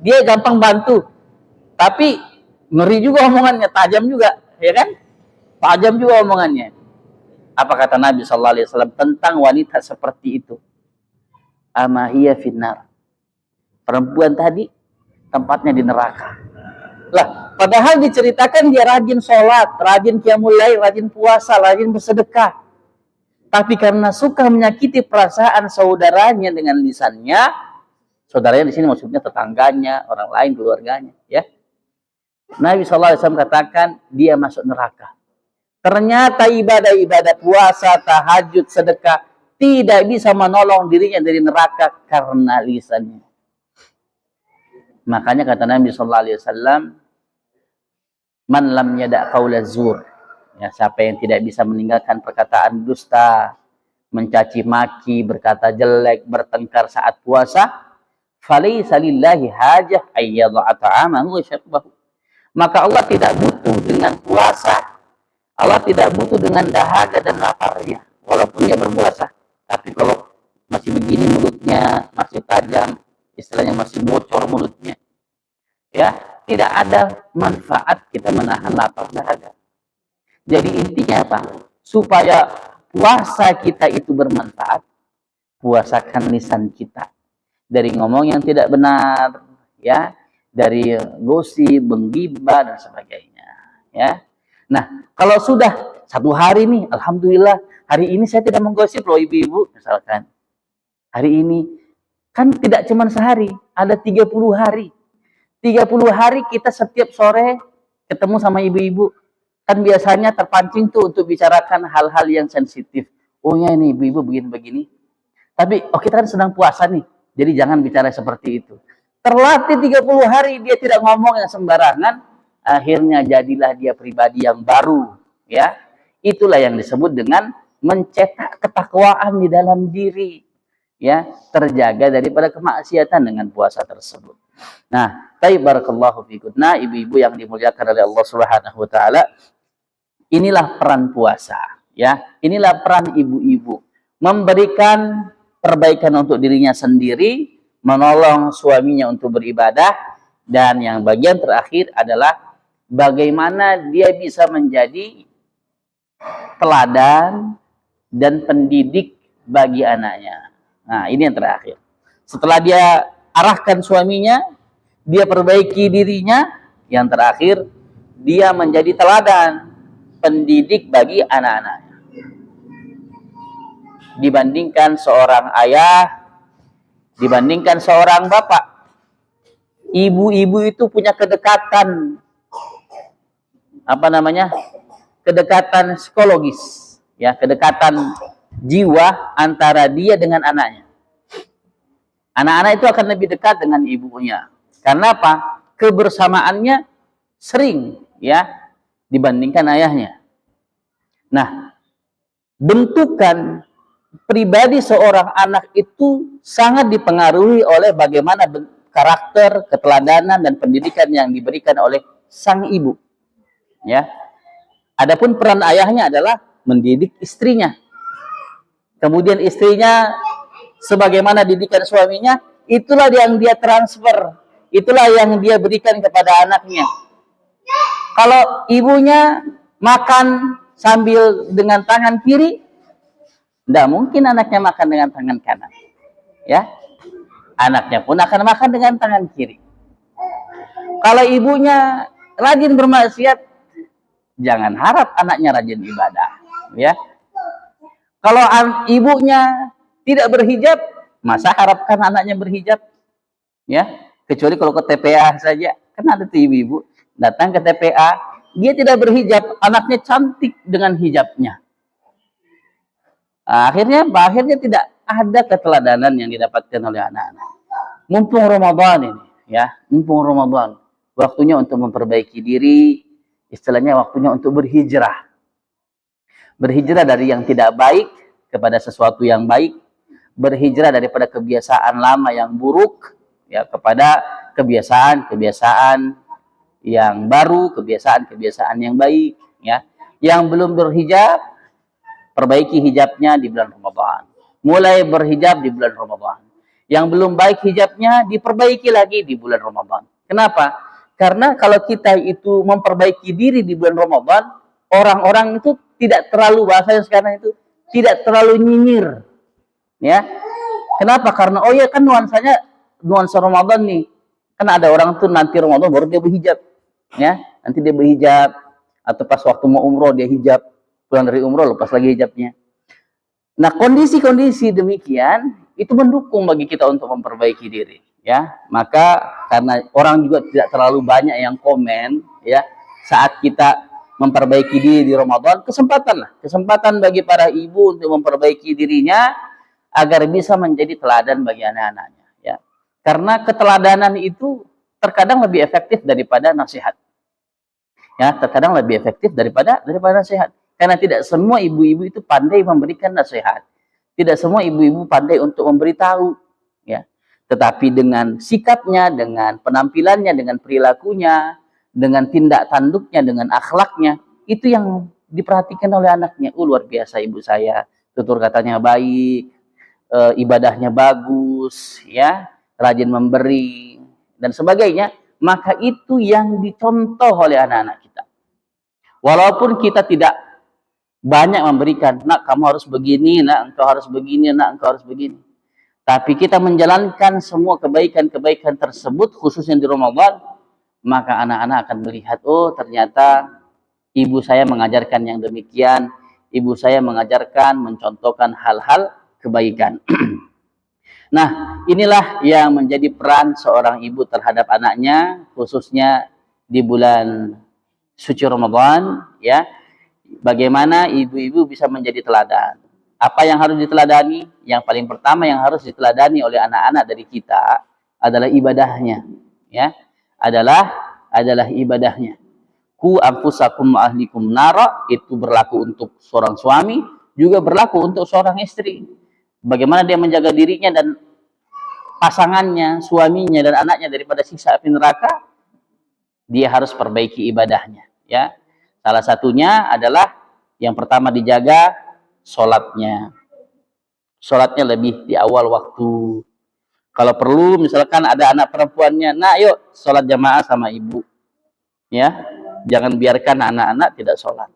dia gampang bantu, tapi ngeri juga omongannya, tajam juga, ya kan? Tajam juga omongannya. Apa kata Nabi SAW tentang wanita seperti itu? Amahiyya finnar. Perempuan tadi tempatnya di neraka. Lah, padahal diceritakan dia rajin sholat, rajin qiyamul lail, rajin puasa, rajin bersedekah. Tapi karena suka menyakiti perasaan saudaranya dengan lisannya, saudaranya di sini maksudnya tetangganya, orang lain, keluarganya, ya. Nabi SAW katakan dia masuk neraka. Ternyata ibadah-ibadah puasa, tahajud, sedekah tidak bisa menolong dirinya dari neraka karena lisannya. Makanya kata Nabi SAW, man lam yada' qaula zur. Ya, siapa yang tidak bisa meninggalkan perkataan dusta, mencaci maki, berkata jelek, bertengkar saat puasa, falaysa lillahi hajah ayyadha'a ta'amahu wa syarbahu. Maka Allah tidak butuh dengan puasa. Allah tidak butuh dengan dahaga dan laparnya, walaupun dia berpuasa. Tapi kalau masih begini mulutnya, masih tajam, istilahnya masih bocor mulutnya, ya, tidak ada manfaat kita menahan lapar dahaga. Jadi intinya apa? Supaya puasa kita itu bermanfaat, puasakan lisan kita dari ngomong yang tidak benar, ya, dari gosip, menggibah dan sebagainya, ya. Nah, kalau sudah satu hari nih, alhamdulillah, hari ini saya tidak menggosip loh ibu-ibu, misalkan. Hari ini kan tidak cuma sehari, ada 30 hari. 30 hari kita setiap sore ketemu sama ibu-ibu. Kan biasanya terpancing tuh untuk bicarakan hal-hal yang sensitif. Oh ya ini ibu-ibu begini-begini. Tapi kita kan sedang puasa nih. Jadi jangan bicara seperti itu. Terlatih 30 hari dia tidak ngomong yang sembarangan, akhirnya jadilah dia pribadi yang baru, ya. Itulah yang disebut dengan mencetak ketakwaan di dalam diri, ya, terjaga daripada kemaksiatan dengan puasa tersebut. Nah, barakallahu fikum. Nah, ibu-ibu yang dimuliakan oleh Allah Subhanahu wa taala, inilah peran puasa, ya. Inilah peran ibu-ibu memberikan perbaikan untuk dirinya sendiri, menolong suaminya untuk beribadah, dan yang bagian terakhir adalah bagaimana dia bisa menjadi teladan dan pendidik bagi anaknya. Nah, ini yang terakhir. Setelah dia arahkan suaminya, dia perbaiki dirinya, yang terakhir dia menjadi teladan pendidik bagi anak-anaknya. Dibandingkan seorang ayah, dibandingkan seorang bapak, ibu-ibu itu punya kedekatan, kedekatan psikologis, ya, kedekatan jiwa antara dia dengan anaknya. Anak-anak itu akan lebih dekat dengan ibunya. Karena apa? Kebersamaannya sering, ya, dibandingkan ayahnya. Nah, bentukan pribadi seorang anak itu sangat dipengaruhi oleh bagaimana karakter, keteladanan, dan pendidikan yang diberikan oleh sang ibu, ya. Adapun peran ayahnya adalah mendidik istrinya. Kemudian istrinya sebagaimana didikan suaminya, itulah yang dia transfer, itulah yang dia berikan kepada anaknya. Kalau ibunya makan sambil dengan tangan kiri, tidak mungkin anaknya makan dengan tangan kanan, ya. Anaknya pun akan makan dengan tangan kiri. Kalau ibunya rajin bermaksiat, jangan harap anaknya rajin ibadah, ya. Kalau ibunya tidak berhijab, masa harapkan anaknya berhijab, ya. Kecuali kalau ke TPA saja, kan ada tuh ibu-ibu datang ke TPA, dia tidak berhijab, anaknya cantik dengan hijabnya. Akhirnya tidak ada keteladanan yang didapatkan oleh anak-anak. Mumpung Ramadan ini, ya, mumpung Ramadan, waktunya untuk memperbaiki diri, istilahnya waktunya untuk berhijrah. Berhijrah dari yang tidak baik kepada sesuatu yang baik, berhijrah daripada kebiasaan lama yang buruk, ya, kepada kebiasaan-kebiasaan yang baru, kebiasaan-kebiasaan yang baik, ya. Yang belum berhijab, perbaiki hijabnya di bulan Ramadan. Mulai berhijab di bulan Ramadan. Yang belum baik hijabnya, diperbaiki lagi di bulan Ramadan. Kenapa? Karena kalau kita itu memperbaiki diri di bulan Ramadan, orang-orang itu tidak terlalu, bahasanya sekarang itu, tidak terlalu nyinyir. Ya. Kenapa? Karena oh ya kan nuansa Ramadan nih. Kan ada orang tuh nanti Ramadan baru dia berhijab. Ya, nanti dia berhijab, atau pas waktu mau umroh dia hijab, pulang dari umroh lepas lagi hijabnya. Nah, kondisi-kondisi demikian itu mendukung bagi kita untuk memperbaiki diri, ya. Maka karena orang juga tidak terlalu banyak yang komen, ya, saat kita memperbaiki diri di Ramadan, kesempatan bagi para ibu untuk memperbaiki dirinya agar bisa menjadi teladan bagi anak-anaknya, ya. Karena keteladanan itu terkadang lebih efektif daripada nasihat. Ya, terkadang lebih efektif daripada nasihat. Karena tidak semua ibu-ibu itu pandai memberikan nasihat. Tidak semua ibu-ibu pandai untuk memberitahu, ya. Tetapi dengan sikapnya, dengan penampilannya, dengan perilakunya, dengan tindak tanduknya, dengan akhlaknya, itu yang diperhatikan oleh anaknya. Luar biasa ibu saya, tutur katanya baik, ibadahnya bagus, ya, rajin memberi dan sebagainya. maka itu yang dicontoh oleh anak-anak kita. Walaupun kita tidak banyak memberikan, nak kamu harus begini, nak engkau harus begini, nak engkau harus begini. Tapi kita menjalankan semua kebaikan-kebaikan tersebut, khususnya di Ramadan, maka anak-anak akan melihat, oh ternyata ibu saya mengajarkan yang demikian, ibu saya mengajarkan, mencontohkan hal-hal kebaikan. Nah, inilah yang menjadi peran seorang ibu terhadap anaknya, khususnya di bulan suci Ramadan, ya. Bagaimana ibu-ibu bisa menjadi teladan? Apa yang harus diteladani? Yang paling pertama yang harus diteladani oleh anak-anak dari kita adalah ibadahnya, ya. Adalah ibadahnya. Ku anfusakum ahlikum nara, itu berlaku untuk seorang suami, juga berlaku untuk seorang istri. Bagaimana dia menjaga dirinya dan pasangannya, suaminya dan anaknya daripada siksa api neraka, dia harus perbaiki ibadahnya, ya. Salah satunya adalah yang pertama dijaga sholatnya. Sholatnya lebih di awal waktu. Kalau perlu misalkan ada anak perempuannya, nah yuk sholat jamaah sama ibu, ya. Jangan biarkan anak-anak tidak sholat.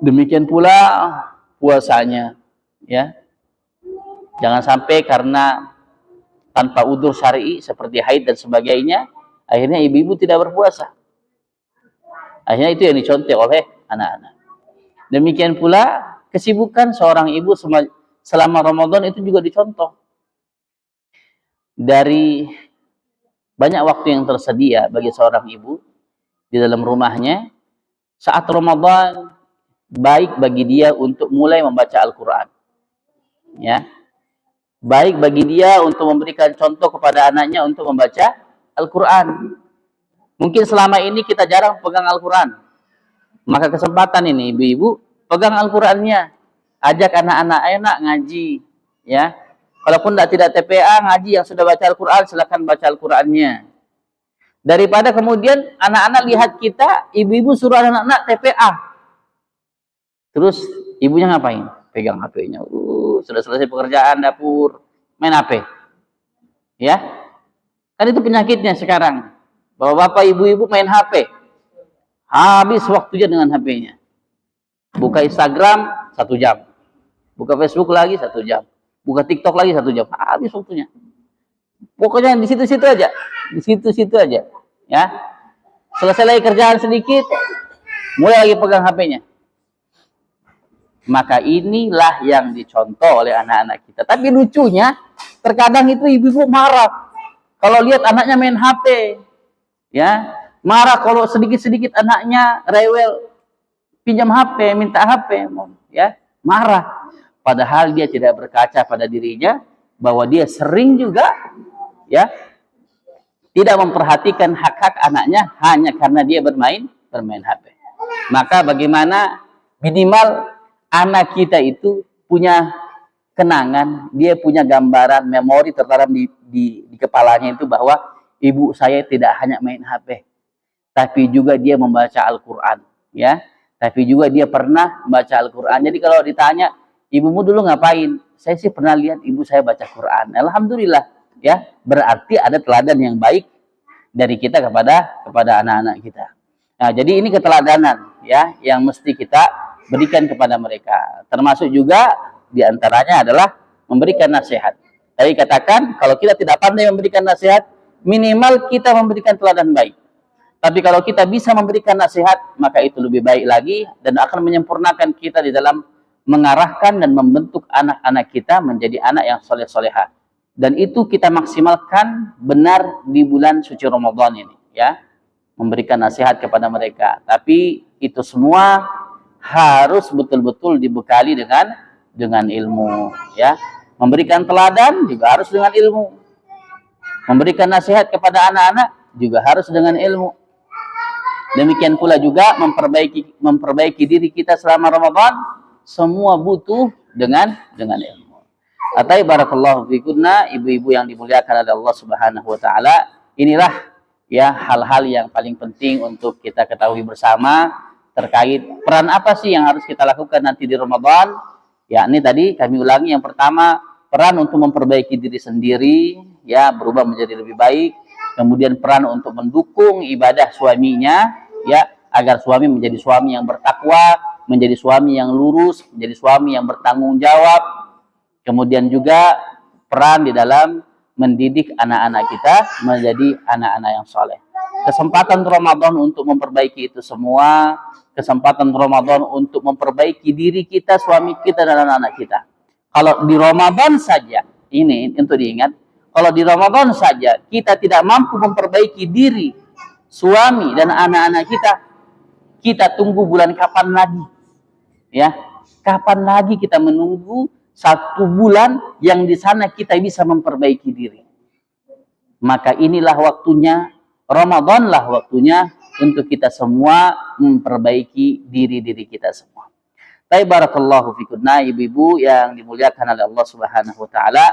Demikian pula puasanya, ya. Jangan sampai karena tanpa udzur syar'i seperti haid dan sebagainya, akhirnya ibu-ibu tidak berpuasa. Akhirnya itu yang dicontoh oleh anak-anak. Demikian pula kesibukan seorang ibu selama Ramadan itu juga dicontoh. Dari banyak waktu yang tersedia bagi seorang ibu di dalam rumahnya, saat Ramadan baik bagi dia untuk mulai membaca Al-Quran, ya. Baik bagi dia untuk memberikan contoh kepada anaknya untuk membaca Al-Quran. Mungkin selama ini kita jarang pegang Al-Quran, maka kesempatan ini ibu-ibu pegang Al-Qurannya, ajak anak-anak, ayo nak ngaji, ya. Kalaupun tidak TPA, ngaji yang sudah baca Al-Quran, silakan baca Al-Qurannya. Daripada kemudian anak-anak lihat kita, ibu-ibu suruh anak-anak TPA, terus ibunya ngapain? Pegang HP-nya. Sudah selesai pekerjaan dapur, main HP. Ya. Kan itu penyakitnya sekarang. Bahwa bapak ibu-ibu main HP. Habis waktunya dengan HP-nya. Buka Instagram 1 jam. Buka Facebook lagi 1 jam. Buka TikTok lagi 1 jam. Habis waktunya. Pokoknya di situ-situ aja. Di situ-situ aja. Ya. Selesai lagi kerjaan sedikit, mulai lagi pegang HP-nya. Maka inilah yang dicontoh oleh anak-anak kita. Tapi lucunya, terkadang itu ibu-ibu marah kalau lihat anaknya main HP, ya. Marah kalau sedikit-sedikit anaknya rewel, pinjam HP, minta HP, ya. Marah. Padahal dia tidak berkaca pada dirinya bahwa dia sering juga, ya, tidak memperhatikan hak-hak anaknya hanya karena dia bermain HP. Maka bagaimana minimal anak kita itu punya kenangan, dia punya gambaran, memori tertanam di kepalanya itu bahwa ibu saya tidak hanya main HP, tapi juga dia membaca Al-Quran, ya. Tapi juga dia pernah membaca Al-Quran. Jadi kalau ditanya, ibumu dulu ngapain? Saya sih pernah lihat ibu saya baca Quran. Alhamdulillah, ya. Berarti ada teladan yang baik dari kita kepada anak-anak kita. Nah, jadi ini keteladanan, ya, yang mesti kita berikan kepada mereka. Termasuk juga diantaranya adalah memberikan nasihat. Tadi katakan kalau kita tidak pandai memberikan nasihat, minimal kita memberikan teladan baik. Tapi kalau kita bisa memberikan nasihat, maka itu lebih baik lagi dan akan menyempurnakan kita di dalam mengarahkan dan membentuk anak-anak kita menjadi anak yang soleh-solehah. Dan itu kita maksimalkan benar di bulan suci Ramadan ini, ya. Memberikan nasihat kepada mereka. Tapi itu semua harus betul-betul dibekali dengan ilmu, ya. Memberikan teladan juga harus dengan ilmu. Memberikan nasihat kepada anak-anak juga harus dengan ilmu. Demikian pula juga memperbaiki diri kita selama Ramadan, semua butuh dengan ilmu. Atai barakallahu fikunna, ibu-ibu yang dimuliakan oleh Allah Subhanahu wa taala. Inilah, ya, hal-hal yang paling penting untuk kita ketahui bersama terkait peran apa sih yang harus kita lakukan nanti di Ramadan. Ya, ini tadi kami ulangi, yang pertama peran untuk memperbaiki diri sendiri, ya, berubah menjadi lebih baik. kemudian peran untuk mendukung ibadah suaminya, ya, agar suami menjadi suami yang bertakwa, menjadi suami yang lurus, menjadi suami yang bertanggung jawab. Kemudian juga peran di dalam mendidik anak-anak kita menjadi anak-anak yang soleh. Kesempatan Ramadan untuk memperbaiki itu semua, kesempatan Ramadan untuk memperbaiki diri kita, suami kita, dan anak-anak kita. Kalau di Ramadan saja, ini untuk diingat, kalau di Ramadan saja kita tidak mampu memperbaiki diri, suami, dan anak-anak kita, kita tunggu bulan kapan lagi? Ya, kapan lagi kita menunggu 1 bulan yang di sana kita bisa memperbaiki diri? Maka inilah waktunya, Ramadanlah waktunya untuk kita semua memperbaiki diri-diri kita semua. Baik, barakallahu fikum. Nah, ibu-ibu yang dimuliakan oleh Allah Subhanahu wa taala,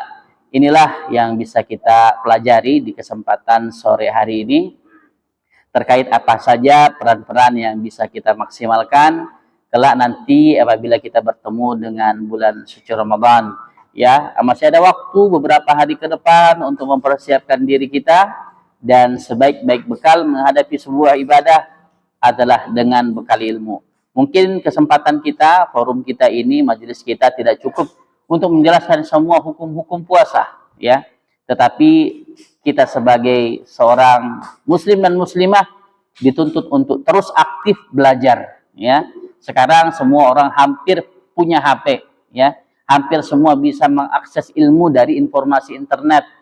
inilah yang bisa kita pelajari di kesempatan sore hari ini terkait apa saja peran-peran yang bisa kita maksimalkan kelak nanti apabila kita bertemu dengan bulan suci Ramadan. Ya, masih ada waktu beberapa hari ke depan untuk mempersiapkan diri kita, dan sebaik-baik bekal menghadapi sebuah ibadah adalah dengan bekal ilmu. Mungkin kesempatan kita, forum kita ini, majelis kita tidak cukup untuk menjelaskan semua hukum-hukum puasa, ya. Tetapi kita sebagai seorang muslim dan muslimah dituntut untuk terus aktif belajar, ya. Sekarang semua orang hampir punya HP, ya. Hampir semua bisa mengakses ilmu dari informasi internet.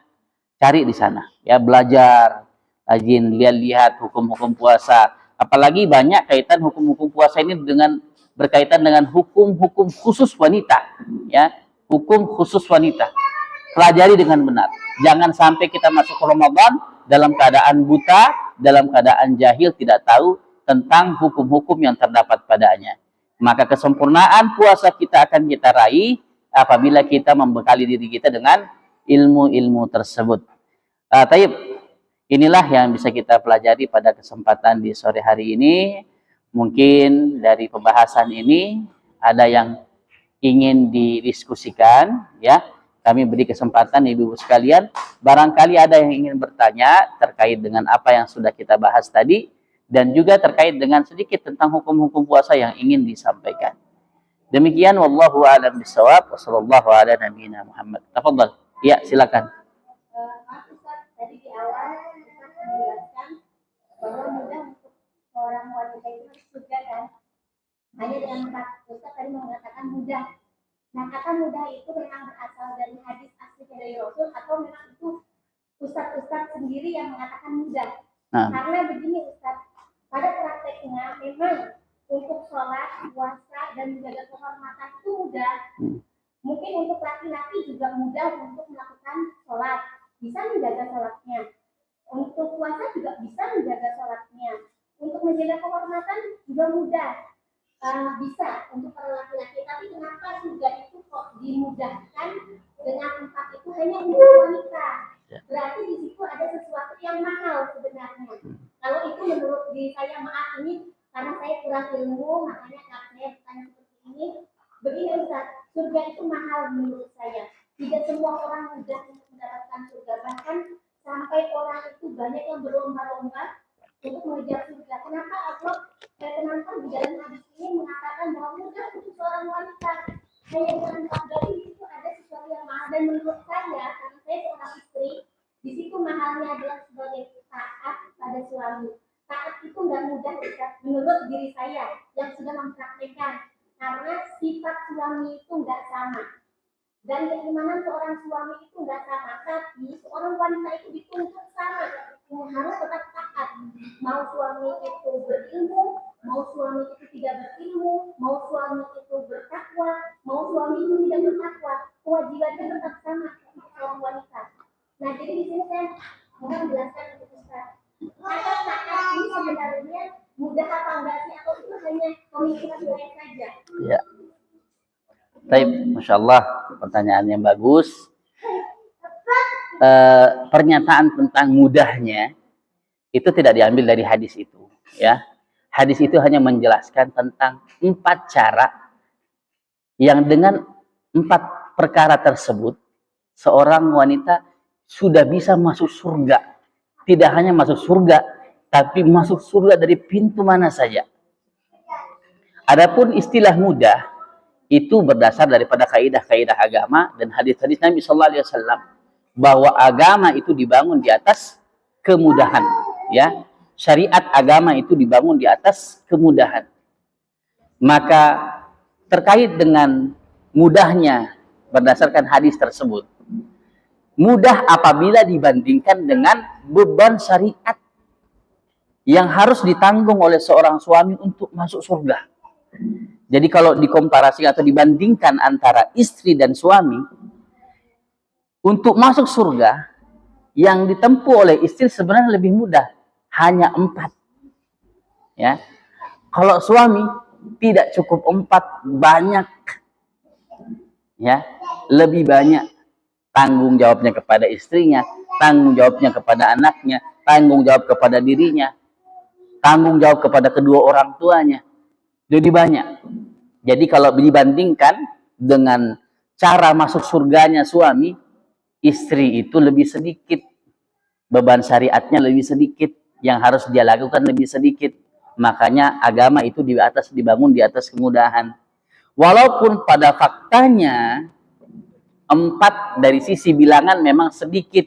Cari di sana, ya, belajar, rajin lihat-lihat hukum-hukum puasa. Apalagi banyak kaitan hukum-hukum puasa ini dengan berkaitan dengan hukum-hukum khusus wanita, ya. Hukum khusus wanita. Pelajari dengan benar. Jangan sampai kita masuk Ramadan dalam keadaan buta, dalam keadaan jahil, tidak tahu tentang hukum-hukum yang terdapat padanya. Maka kesempurnaan puasa kita akan kita raih apabila kita membekali diri kita dengan ilmu-ilmu tersebut. Taib, inilah yang bisa kita pelajari pada kesempatan di sore hari ini. Mungkin dari pembahasan ini ada yang ingin didiskusikan, ya. Kami beri kesempatan ibu-ibu sekalian, barangkali ada yang ingin bertanya terkait dengan apa yang sudah kita bahas tadi, dan juga terkait dengan sedikit tentang hukum-hukum puasa yang ingin disampaikan. Demikian, wallahu a'lam bishawab, wassallallahu ala nabiyina Muhammad. Tafadhal. Ya, silakan. Ustaz, tadi di awal Ustaz menjelaskan bahwa mudah untuk seorang wanita itu surga kan, hanya dengan 4. Ustaz tadi mengatakan mudah. Nah, kata mudah itu memang berasal dari hadis asli dari Rasul, atau memang itu Ustaz sendiri yang mengatakan mudah? Karena begini Ustaz, pada prakteknya memang untuk sholat, puasa, dan menjaga kehormatan itu mudah. Mungkin untuk laki-laki juga mudah untuk melakukan sholat, bisa menjaga sholatnya. Untuk puasa juga bisa menjaga sholatnya. Untuk menjaga kehormatan juga mudah, bisa untuk para laki-laki. Tapi kenapa surga itu kok dimudahkan dengan 4 itu hanya untuk wanita? Berarti di situ ada sesuatu yang mahal sebenarnya. Kalau itu menurut diri saya, maaf ini karena saya kurang ilmu, makanya saya bertanya seperti ini. Begini Ustaz, surga itu mahal menurut saya. Tidak semua orang mudah untuk mendapatkan surga. Bahkan sampai orang itu banyak yang berlomba-lomba untuk mengejar surga. Kenapa Allah kenapa di dalam hadis ini mengatakan bahwa mudah untuk seorang wanita? Hanya dengan 4 dari itu ada sesuatu yang mahal. Dan menurut saya, karena saya seorang istri, di situ mahalnya adalah sebagai taat pada suami. Taat itu nggak mudah menurut diri saya yang sudah mempraktekkan. Karena sifat suami itu nggak sama, dan keimanan seorang suami itu nggak sama. Tapi seorang wanita itu dituntut sama, harus tetap taat. Mau suami itu berilmu, mau suami itu tidak berilmu, mau suami itu bertakwa, mau suami itu tidak bertakwa, kewajibannya tetap sama untuk seorang wanita. Nah, jadi di sini saya mau menjelaskan untuk Ustaz. Kata taat ini sebenarnya mudah apa enggak sih, atau itu hanya pemikiran saya saja? Ya. Baik, Masya Allah, pertanyaan yang bagus. Pernyataan tentang mudahnya itu tidak diambil dari hadis itu, ya. Hadis itu hanya menjelaskan tentang 4 cara yang dengan 4 perkara tersebut seorang wanita sudah bisa masuk surga tidak hanya masuk surga, tapi masuk surga dari pintu mana saja. Adapun istilah mudah itu berdasar daripada kaidah-kaidah agama dan hadis-hadis Nabi Sallallahu Alaihi Wasallam bahwa agama itu dibangun di atas kemudahan, ya. Syariat agama itu dibangun di atas kemudahan. Maka terkait dengan mudahnya berdasarkan hadis tersebut, mudah apabila dibandingkan dengan beban syariat yang harus ditanggung oleh seorang suami untuk masuk surga. Jadi kalau dikomparasi atau dibandingkan antara istri dan suami, untuk masuk surga yang ditempuh oleh istri sebenarnya lebih mudah, hanya 4. Ya, kalau suami tidak cukup 4, banyak, ya, lebih banyak tanggung jawabnya kepada istrinya, tanggung jawabnya kepada anaknya, tanggung jawab kepada dirinya, tanggung jawab kepada kedua orang tuanya. Jadi banyak. Jadi kalau dibandingkan dengan cara masuk surganya suami, istri itu lebih sedikit. Beban syariatnya lebih sedikit. Yang harus dia lakukan lebih sedikit. Makanya agama itu dibangun di atas kemudahan. Walaupun pada faktanya 4 dari sisi bilangan memang sedikit.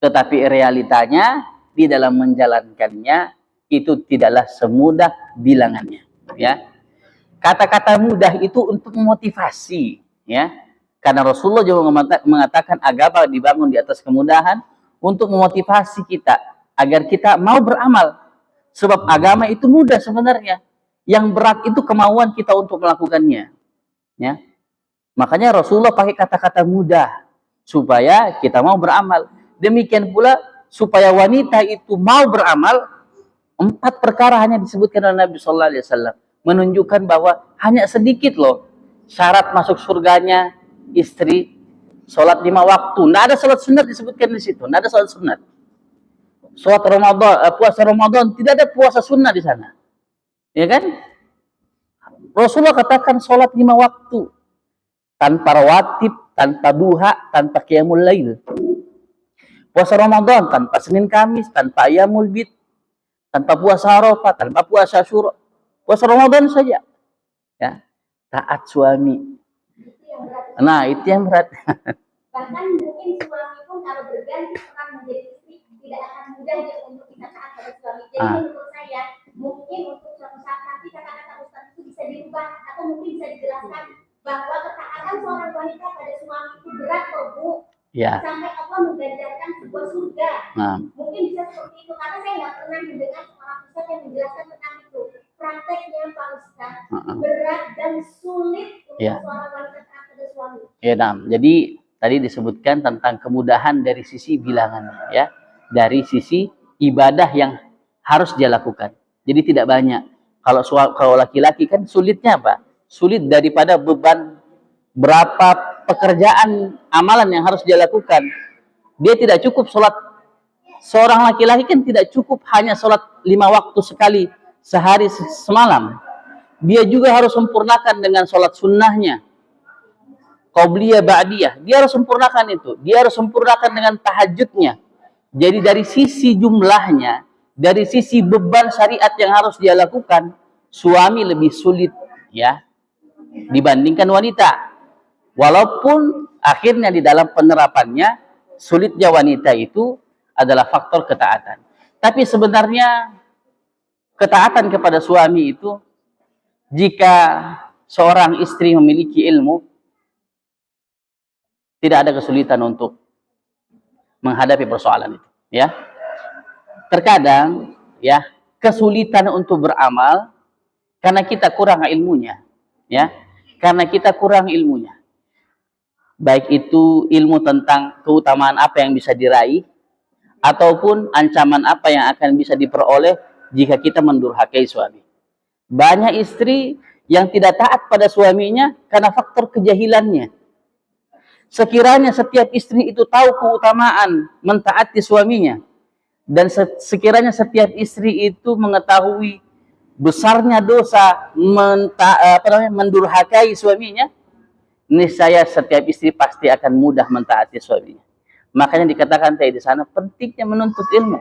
Tetapi realitanya di dalam menjalankannya itu tidaklah semudah bilangannya. Ya, kata-kata mudah itu untuk memotivasi, ya, karena Rasulullah juga mengatakan agama dibangun di atas kemudahan untuk memotivasi kita agar kita mau beramal, sebab agama itu mudah sebenarnya, yang berat itu kemauan kita untuk melakukannya, ya. Makanya Rasulullah pakai kata-kata mudah supaya kita mau beramal. Demikian pula supaya wanita itu mau beramal, 4 perkara hanya disebutkan oleh Nabi Sallallahu Alaihi Wasallam, menunjukkan bahwa hanya sedikit loh syarat masuk surganya istri. Sholat 5 waktu, tidak ada sholat sunat disebutkan di situ, tidak ada sholat sunat. Sholat Ramadan, puasa Ramadan, tidak ada puasa sunnah di sana, ya kan? Rasulullah katakan sholat 5 waktu, tanpa rawatib, tanpa duha, tanpa qiyamul lail. Puasa Ramadan tanpa Senin Kamis, tanpa Ayyamul Bid, tanpa puasa Arafah, tanpa puasa Asyura, puasa Ramadan saja. Ya, taat suami. Nah, itu yang berat. Bahkan mungkin suami pun kalau berganti orang menjadi istri tidak akan mudah dia untuk bisa taat pada suami. Jadi menurut saya mungkin untuk suatu saat nanti kata-kata Ustaz itu bisa dirubah atau mungkin bisa dijelaskan bahwa ketaatan seorang wanita pada suami itu berat loh, Bu. Ya. Sampai Allah mengganjarkan sebuah surga. Mungkin bisa seperti itu karena saya nggak pernah mendengar seorang Ustaz yang menjelaskan tentang itu. Prakteknya Pak Ustaz berat dan sulit untuk seorang wanita taat pada suami. Ya, jadi tadi disebutkan tentang kemudahan dari sisi bilangan, ya, dari sisi ibadah yang harus dia lakukan. Jadi tidak banyak. Kalau laki-laki kan sulitnya apa? Sulit daripada beban berapa pekerjaan amalan yang harus dia lakukan. Dia tidak cukup sholat. Seorang laki-laki kan tidak cukup hanya sholat 5 waktu sekali sehari semalam. Dia juga harus sempurnakan dengan sholat sunnahnya, qobliyah, ba'diyah. Dia harus sempurnakan itu. Dia harus sempurnakan dengan tahajudnya. Jadi dari sisi jumlahnya, dari sisi beban syariat yang harus dia lakukan, suami lebih sulit, ya, dibandingkan wanita. Walaupun akhirnya di dalam penerapannya sulitnya wanita itu adalah faktor ketaatan. Tapi sebenarnya ketaatan kepada suami itu, jika seorang istri memiliki ilmu, tidak ada kesulitan untuk menghadapi persoalan itu, ya. Terkadang, ya, kesulitan untuk beramal karena kita kurang ilmunya, ya. Karena kita kurang ilmunya. Baik itu ilmu tentang keutamaan apa yang bisa diraih, ataupun ancaman apa yang akan bisa diperoleh jika kita mendurhakai suami. Banyak istri yang tidak taat pada suaminya karena faktor kejahilannya. Sekiranya setiap istri itu tahu keutamaan mentaati suaminya, dan sekiranya setiap istri itu mengetahui besarnya dosa mendurhakai suaminya, niscaya setiap istri pasti akan mudah mentaati suaminya. Makanya dikatakan tadi di sana pentingnya menuntut ilmu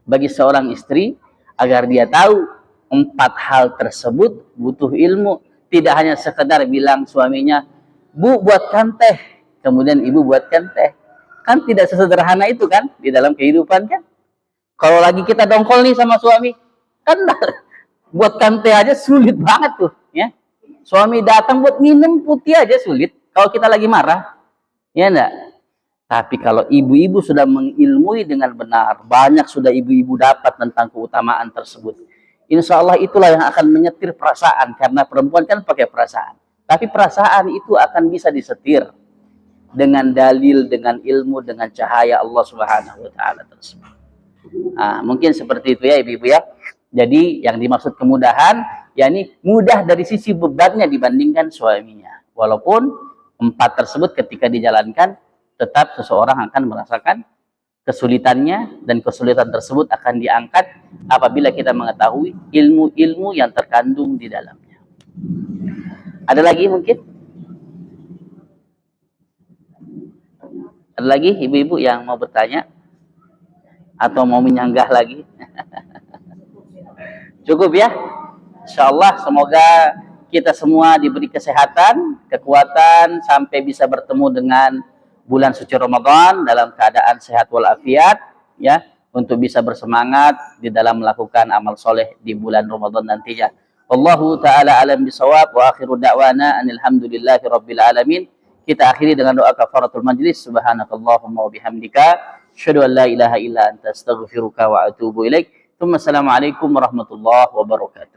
bagi seorang istri agar dia tahu 4 hal tersebut butuh ilmu. Tidak hanya sekedar bilang suaminya, "Bu, buatkan teh." Kemudian ibu buatkan teh. Kan tidak sesederhana itu kan di dalam kehidupan kan. Kalau lagi kita dongkol nih sama suami, kan buatkan teh aja sulit banget tuh, ya. Suami datang buat minum putih aja sulit. Kalau kita lagi marah, ya enggak? Tapi kalau ibu-ibu sudah mengilmui dengan benar, banyak sudah ibu-ibu dapat tentang keutamaan tersebut. Insya Allah itulah yang akan menyetir perasaan, karena perempuan kan pakai perasaan. Tapi perasaan itu akan bisa disetir dengan dalil, dengan ilmu, dengan cahaya Allah Subhanahu wa taala tersebut. Nah, mungkin seperti itu ya ibu-ibu ya. Jadi yang dimaksud kemudahan, yakni mudah dari sisi bebannya dibandingkan suaminya. Walaupun 4 tersebut ketika dijalankan, tetap seseorang akan merasakan kesulitannya, dan kesulitan tersebut akan diangkat apabila kita mengetahui ilmu-ilmu yang terkandung di dalamnya. Ada lagi mungkin? Ada lagi ibu-ibu yang mau bertanya? Atau mau menyanggah lagi? Cukup ya? Insyaallah semoga kita semua diberi kesehatan, kekuatan sampai bisa bertemu dengan bulan suci Ramadan dalam keadaan sehat walafiat, ya, untuk bisa bersemangat di dalam melakukan amal soleh di bulan Ramadan nantinya. Wallahu taala alam bisawab, wa akhiru da'wana alhamdulillahi rabbil alamin. Kita akhiri dengan doa kafaratul majlis. Subhanakallahumma wa bihamdika asyhadu an la ilaha illa anta astaghfiruka wa atubu ilaik. Assalamualaikum warahmatullahi wabarakatuh.